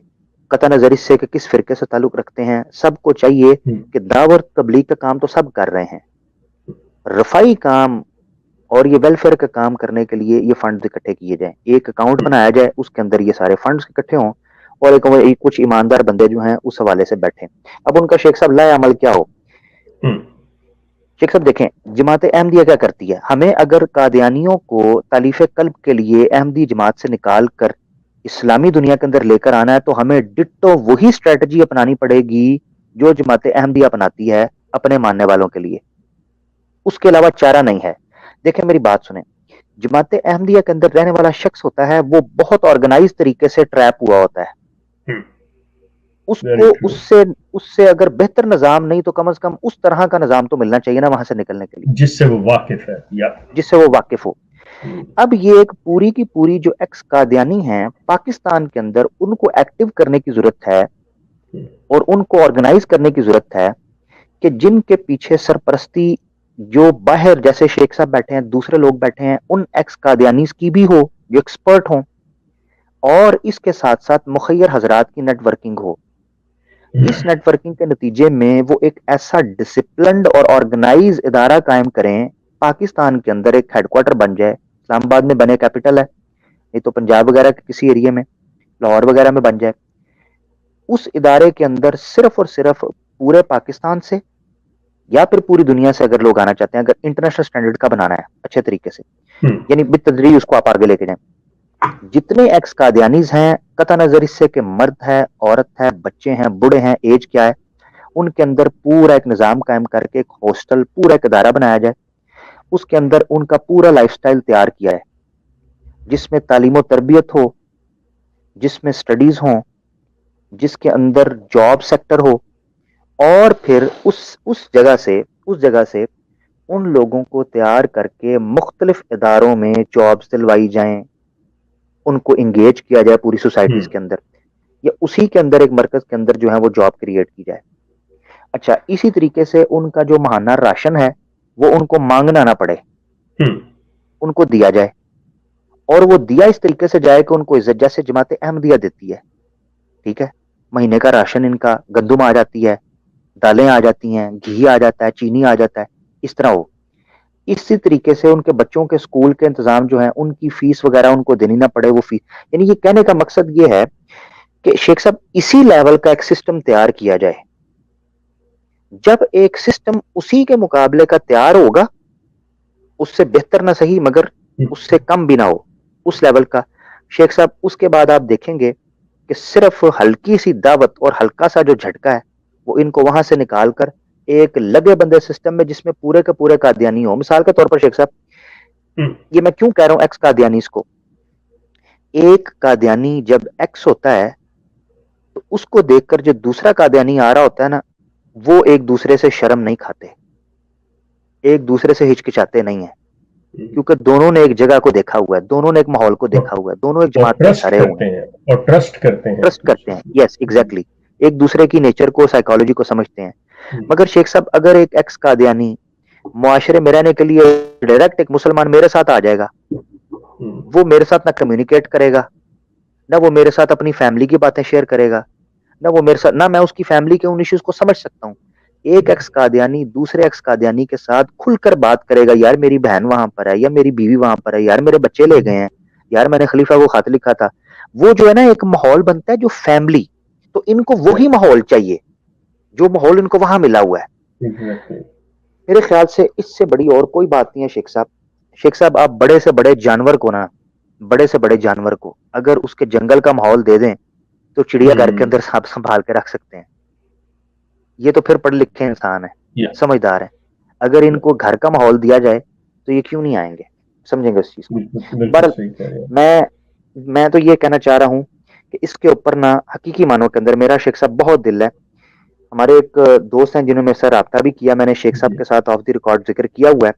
قطع نظر اس سے کہ کس فرقے سے تعلق رکھتے ہیں. سب کو چاہیے کہ دعوت تبلیغ کا کام تو سب کر رہے ہیں، رفائی کام اور یہ ویلفیئر کا کام کرنے کے لیے یہ فنڈز اکٹھے کیے جائیں. ایک اکاؤنٹ بنایا جائے، اس کے اندر یہ سارے فنڈز اکٹھے ہوں اور ایک کچھ ایماندار بندے جو ہیں اس حوالے سے بیٹھیں. اب ان کا شیخ صاحب لائے عمل کیا ہو؟ شیخ صاحب دیکھیں، جماعت احمدیہ کیا کرتی ہے؟ ہمیں اگر قادیانیوں کو تالیف قلب کے لیے احمدی جماعت سے نکال کر اسلامی دنیا کے اندر لے کر آنا ہے تو ہمیں ڈٹو وہی اسٹریٹجی اپنانی پڑے گی جو جماعت احمدیہ اپناتی ہے اپنے ماننے والوں کے لیے. اس کے علاوہ چارہ نہیں ہے. دیکھیں میری بات سنیں، جماعت احمدیہ کے اندر رہنے والا شخص ہوتا ہے وہ بہت آرگنائز طریقے سے ٹریپ ہوا ہوتا ہے. اس کو اس سے اگر بہتر نظام نہیں تو کم از کم اس طرح کا نظام تو ملنا چاہیے نا وہاں سے نکلنے کے لیے جس سے وہ واقف ہے یا جس سے وہ واقف ہو. اب یہ ایک پوری کی پوری جو ایکس قادیانی ہیں پاکستان کے اندر، ان کو ایکٹیو کرنے کی ضرورت ہے اور ان کو آرگنائز کرنے کی ضرورت ہے کہ جن کے پیچھے سرپرستی جو باہر جیسے شیخ صاحب بیٹھے ہیں، دوسرے لوگ بیٹھے ہیں، ان ایکس قادیانیز کی بھی ہو جو ایکسپرٹ ہوں، اور اس کے ساتھ ساتھ مخیر حضرات کی net working who. Us net working کے نتیجے میں وہ ایک ایسا ڈسپلنڈ اور آرگنائز ادارہ قائم کریں، پاکستان کے اندر ایک ہیڈ کوارٹر بن جائے. اسلام آباد میں بنے کیپٹل ہے، نہیں تو پنجاب وغیرہ کے کسی ایریے میں، لاہور وغیرہ میں بن جائے. اس ادارے کے اندر صرف اور صرف پورے پاکستان سے یا پھر پوری دنیا سے اگر لوگ آنا چاہتے ہیں، اگر انٹرنیشنل سٹینڈرڈ کا بنانا ہے اچھے طریقے سے، یعنی بالتدریج اس کو آپ آگے لے کے جائیں. جتنے ایکس قادیانیز ہیں، قطع نظر اس سے کہ مرد ہے، عورت ہے، بچے ہیں، بوڑھے ہیں، ایج کیا ہے، ان کے اندر پورا ایک نظام قائم کر کے ایک ہاسٹل، پورا ایک ادارہ بنایا جائے. اس کے اندر ان کا پورا لائف سٹائل تیار کیا ہے جس میں تعلیم و تربیت ہو، جس میں سٹڈیز ہوں، جس کے اندر جاب سیکٹر ہو، اور پھر اس جگہ سے ان لوگوں کو تیار کر کے مختلف اداروں میں جابز دلوائی جائیں، ان کو انگیج کیا جائے پوری سوسائٹیز کے اندر، یا اسی کے اندر ایک مرکز کے اندر جو ہے وہ جاب کریٹ کی جائے. اچھا، اسی طریقے سے ان کا جو ماہانہ راشن ہے وہ ان کو مانگنا نہ پڑے، ان کو دیا جائے، اور وہ دیا اس طریقے سے جائے کہ ان کو عزت، جیسے جماعت احمدیہ دیتی ہے. ٹھیک ہے، مہینے کا راشن ان کا گندم آ جاتی ہے، دالیں آ جاتی ہیں، گھی آ جاتا ہے، چینی آ جاتا ہے، اس طرح ہو. اسی طریقے سے ان کے بچوں کے اسکول کے انتظام جو ہیں، ان کی فیس وغیرہ ان کو دینی نہ پڑے وہ فیس. یعنی یہ کہنے کا مقصد یہ ہے کہ شیخ صاحب اسی لیول کا ایک سسٹم تیار کیا جائے. جب ایک سسٹم اسی کے مقابلے کا تیار ہوگا، اس سے بہتر نہ صحیح مگر اس سے کم بھی نہ ہو، اس لیول کا، شیخ صاحب اس کے بعد آپ دیکھیں گے کہ صرف ہلکی سی دعوت اور ہلکا سا جو جھٹکا ہے وہ ان کو وہاں سے نکال کر ایک لگے بندے سسٹم میں جس میں پورے کے پورے قادیانی ہو. مثال کے طور پر شیخ صاحب، یہ میں کیوں کہہ رہا ہوں ایکس قادیانیز کو، ایک قادیانی جب ایکس ہوتا ہے تو اس کو دیکھ کر جو دوسرا قادیانی آ رہا ہوتا ہے نا، وہ ایک دوسرے سے شرم نہیں کھاتے، ایک دوسرے سے ہچکچاتے نہیں ہیں، کیونکہ دونوں نے ایک جگہ کو دیکھا ہوا ہے، دونوں نے ایک ماحول کو دیکھا ہوا ہے، دونوں ایک جماعت میں سارے ہوئے ہیں اور ٹرسٹ کرتے ہیں. یس ایگزیکٹلی، ایک دوسرے کی نیچر کو، سائیکالوجی کو سمجھتے ہیں. مگر شیخ صاحب اگر ایک ایکس قادیانی معاشرے میں رہنے کے لیے ڈائریکٹ ایک مسلمان میرے ساتھ آ جائے گا, وہ میرے ساتھ نہ کمیونیکیٹ کرے گا, نہ وہ میرے ساتھ اپنی فیملی کی باتیں شیئر کرے گا, نہ وہ میرے ساتھ, نہ میں اس کی فیملی کے ان ایشوز کو سمجھ سکتا ہوں. ایک ایکس قادیانی دوسرے ایکس قادیانی کے ساتھ کھل کر بات کرے گا, یار میری بہن وہاں پر ہے, یا میری بیوی وہاں پر ہے, یار میرے بچے لے گئے ہیں, یار میں نے خلیفہ کو خط لکھا تھا. وہ جو ہے نا ایک ماحول بنتا ہے جو فیملی, تو ان کو وہی ماحول چاہیے جو ماحول ان کو وہاں ملا ہوا ہے. میرے خیال سے اس سے بڑی اور کوئی بات نہیں ہے شیخ صاحب. شیخ صاحب آپ بڑے سے بڑے جانور کو نا, بڑے سے بڑے جانور کو اگر اس کے جنگل کا ماحول دے دیں تو چڑیا گھر کے اندر سانپ سنبھال کے رکھ سکتے ہیں. یہ تو پھر پڑھے لکھے انسان ہیں, سمجھدار ہیں. اگر ان کو گھر کا ماحول دیا جائے تو یہ کیوں نہیں آئیں گے, سمجھیں گے اس چیز کو. میں تو یہ کہنا چاہ رہا ہوں کہ اس کے اوپر نا حقیقی معنوں کے اندر میرا شیخ صاحب بہت دل ہے. ہمارے ایک دوست ہیں جنہوں نے سر رابطہ بھی کیا, میں نے شیخ صاحب کے ساتھ آف دی ریکارڈ ذکر کیا ہوا ہے.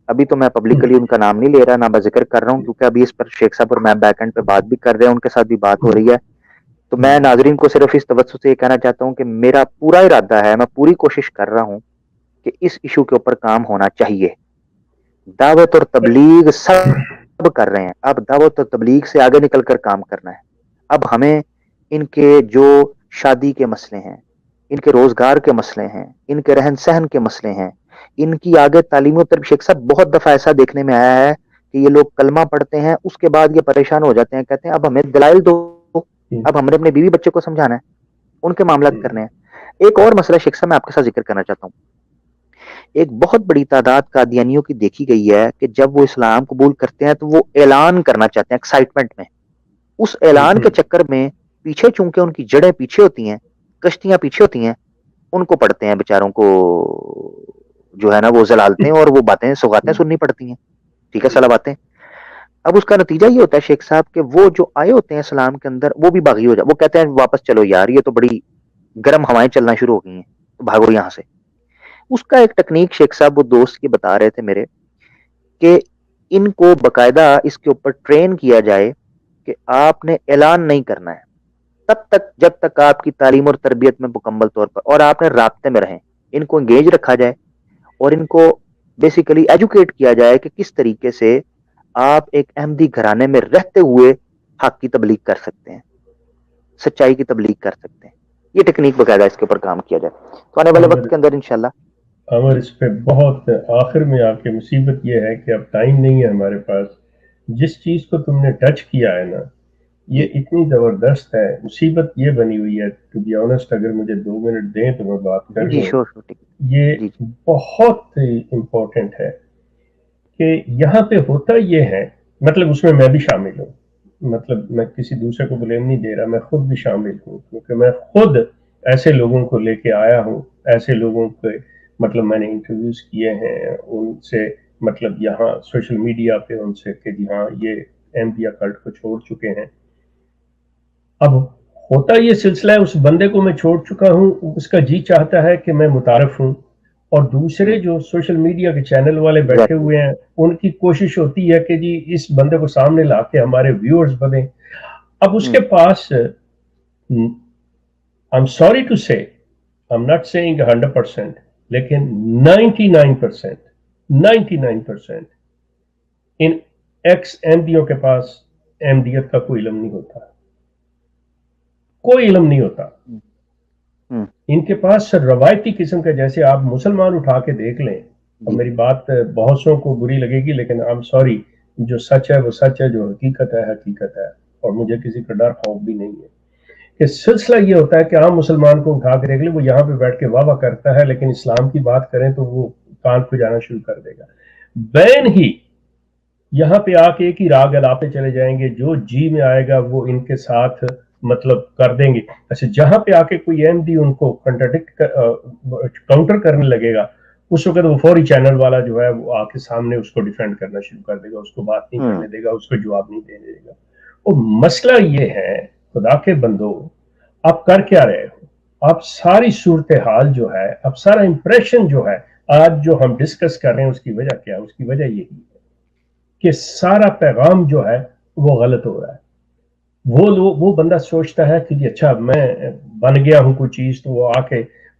ابھی تو میں پبلکلی ان کا نام نہیں لے رہا, نہ میں ذکر کر رہا ہوں, کیونکہ ابھی اس پر شیخ صاحب اور میں بیک اینڈ پہ بات بھی کر رہے ہیں, ان کے ساتھ بھی بات ہو رہی ہے. تو میں ناظرین کو صرف اس توسط سے یہ کہنا چاہتا ہوں کہ میرا پورا ارادہ ہے, میں پوری کوشش کر رہا ہوں کہ اس ایشو کے اوپر کام ہونا چاہیے. دعوت اور تبلیغ سب کر رہے ہیں, اب دعوت اور تبلیغ سے آگے نکل کر کام کرنا ہے. اب ہمیں ان کے جو شادی کے مسئلے ہیں, ان کے روزگار کے مسئلے ہیں, ان کے رہن سہن کے مسئلے ہیں, ان کی آگے تعلیم و تربیت. شیخ صاحب بہت دفعہ ایسا دیکھنے میں آیا ہے کہ یہ لوگ کلمہ پڑھتے ہیں, اس کے بعد یہ پریشان ہو جاتے ہیں, کہتے ہیں اب ہمیں دلائل دو, اب ہم نے اپنے بیوی بچے کو سمجھانا ہے, ان کے معاملات کرنے ہیں. ایک اور مسئلہ شیخ صاحب میں آپ کے ساتھ ذکر کرنا چاہتا ہوں. ایک بہت بڑی تعداد قادیانیوں کی دیکھی گئی ہے کہ جب وہ اسلام قبول کرتے ہیں تو وہ اعلان کرنا چاہتے ہیں ایکسائٹمنٹ میں. اس اعلان کے چکر میں پیچھے چونکہ ان کی جڑیں پیچھے ہوتی ہیں, کشتیاں پیچھے ہوتی ہیں, ان کو پڑھتے ہیں بیچاروں کو جو ہے نا وہ زلالتے ہیں اور وہ باتیں سوغاتیں سننی پڑتی ہیں. ٹھیک ہے, صلاح باتیں. اب اس کا نتیجہ یہ ہوتا ہے شیخ صاحب کہ وہ جو آئے ہوتے ہیں اسلام کے اندر وہ بھی باغی ہو جائے, وہ کہتے ہیں واپس چلو یار, یہ تو بڑی گرم ہوائیں چلنا شروع ہو گئی ہیں, تو بھاگو یہاں سے. اس کا ایک ٹیکنیک شیخ صاحب وہ دوست کی بتا رہے تھے میرے, کہ ان کو باقاعدہ اس کے اوپر ٹرین کیا جائے کہ آپ نے اعلان نہیں کرنا ہے تب تک جب تک آپ کی تعلیم اور تربیت میں مکمل طور پر, اور آپ نے رابطے میں رہیں. ان کو انگیج رکھا جائے اور ان کو بیسیکلی ایجوکیٹ کیا جائے کہ کس طریقے سے آپ ایک احمدی گھرانے میں رہتے ہوئے حق کی تبلیغ کر سکتے ہیں, سچائی کی تبلیغ کر سکتے ہیں. یہ ٹیکنیک باقاعدہ اس کے اوپر کام کیا جائے تو آنے والے وقت کے اندر انشاءاللہ. عمر اس پہ بہت آخر میں آ کے مصیبت یہ ہے کہ اب ٹائم نہیں ہے ہمارے پاس. جس چیز کو تم نے ٹچ کیا ہے نا, یہ اتنی زبردست ہے. مصیبت یہ بنی ہوئی ہے, ٹو بی آنسٹ, اگر مجھے 2 منٹ دیں تو میں بات کر لوں. یہ بہت امپورٹنٹ ہے کہ یہاں پہ ہوتا یہ ہے, مطلب اس میں بھی شامل ہوں, مطلب میں کسی دوسرے کو بلیم نہیں دے رہا, میں خود بھی شامل ہوں, کیونکہ میں خود ایسے لوگوں کو لے کے آیا ہوں, ایسے لوگوں کے مطلب میں نے انٹرویوز کیے ہیں ان سے, مطلب یہاں سوشل میڈیا پہ ان سے کہ جی ہاں یہ احمدیہ کلٹ کو چھوڑ چکے ہیں. اب ہوتا یہ سلسلہ ہے, اس بندے کو میں چھوڑ چکا ہوں, اس کا جی چاہتا ہے کہ میں متعارف ہوں, اور دوسرے جو سوشل میڈیا کے چینل والے بیٹھے ہوئے ہیں ان کی کوشش ہوتی ہے کہ جی اس بندے کو سامنے لا کے ہمارے ویورز بنے. اب اس کے پاس I'm sorry to say, I'm not saying 100%, لیکن 99% ان ایکس احمدیوں کے پاس احمدیت کا کوئی علم نہیں ہوتا, کوئی علم نہیں ہوتا. ان کے پاس روایتی قسم کا, جیسے آپ مسلمان اٹھا کے دیکھ لیں, اور میری بات بہت سو کو بری لگے گی لیکن I'm sorry, جو سچ ہے وہ سچ ہے, جو حقیقت ہے حقیقت ہے, اور مجھے کسی کا ڈر خوف بھی نہیں ہے. کہ سلسلہ یہ ہوتا ہے کہ عام مسلمان کو اٹھا کے دیکھ لیں, وہ یہاں پہ بیٹھ کے واہ واہ کرتا ہے, لیکن اسلام کی بات کریں تو وہ کان کو جانا شروع کر دے گا. بین ہی یہاں پہ آ کے ایک ہی راگ الاپے چلے جائیں گے, جو جی میں آئے گا وہ ان کے ساتھ مطلب کر دیں گے. ایسے جہاں پہ آ کے کوئی احمدی ان کو کاؤنٹر کرنے لگے گا, اس وقت وہ فوری چینل والا جو ہے وہ آ کے سامنے اس کو ڈیفینڈ کرنا شروع کر دے گا, اس کو بات نہیں کرنے دے گا, اس کو جواب نہیں دینے دے گا. اور مسئلہ یہ ہے خدا کے بندو, آپ کر کیا رہے ہو؟ آپ ساری صورتحال جو ہے, اب سارا امپریشن جو ہے آج جو ہم ڈسکس کر رہے ہیں, اس کی وجہ کیا ہے؟ اس کی وجہ یہی ہے کہ سارا پیغام جو ہے وہ غلط ہو رہا ہے. وہ بندہ سوچتا ہے کہ جی اچھا میں بن گیا ہوں کوئی چیز, تو وہ آ کے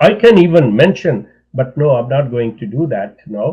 I can even mention, but no, I'm not going to do that now.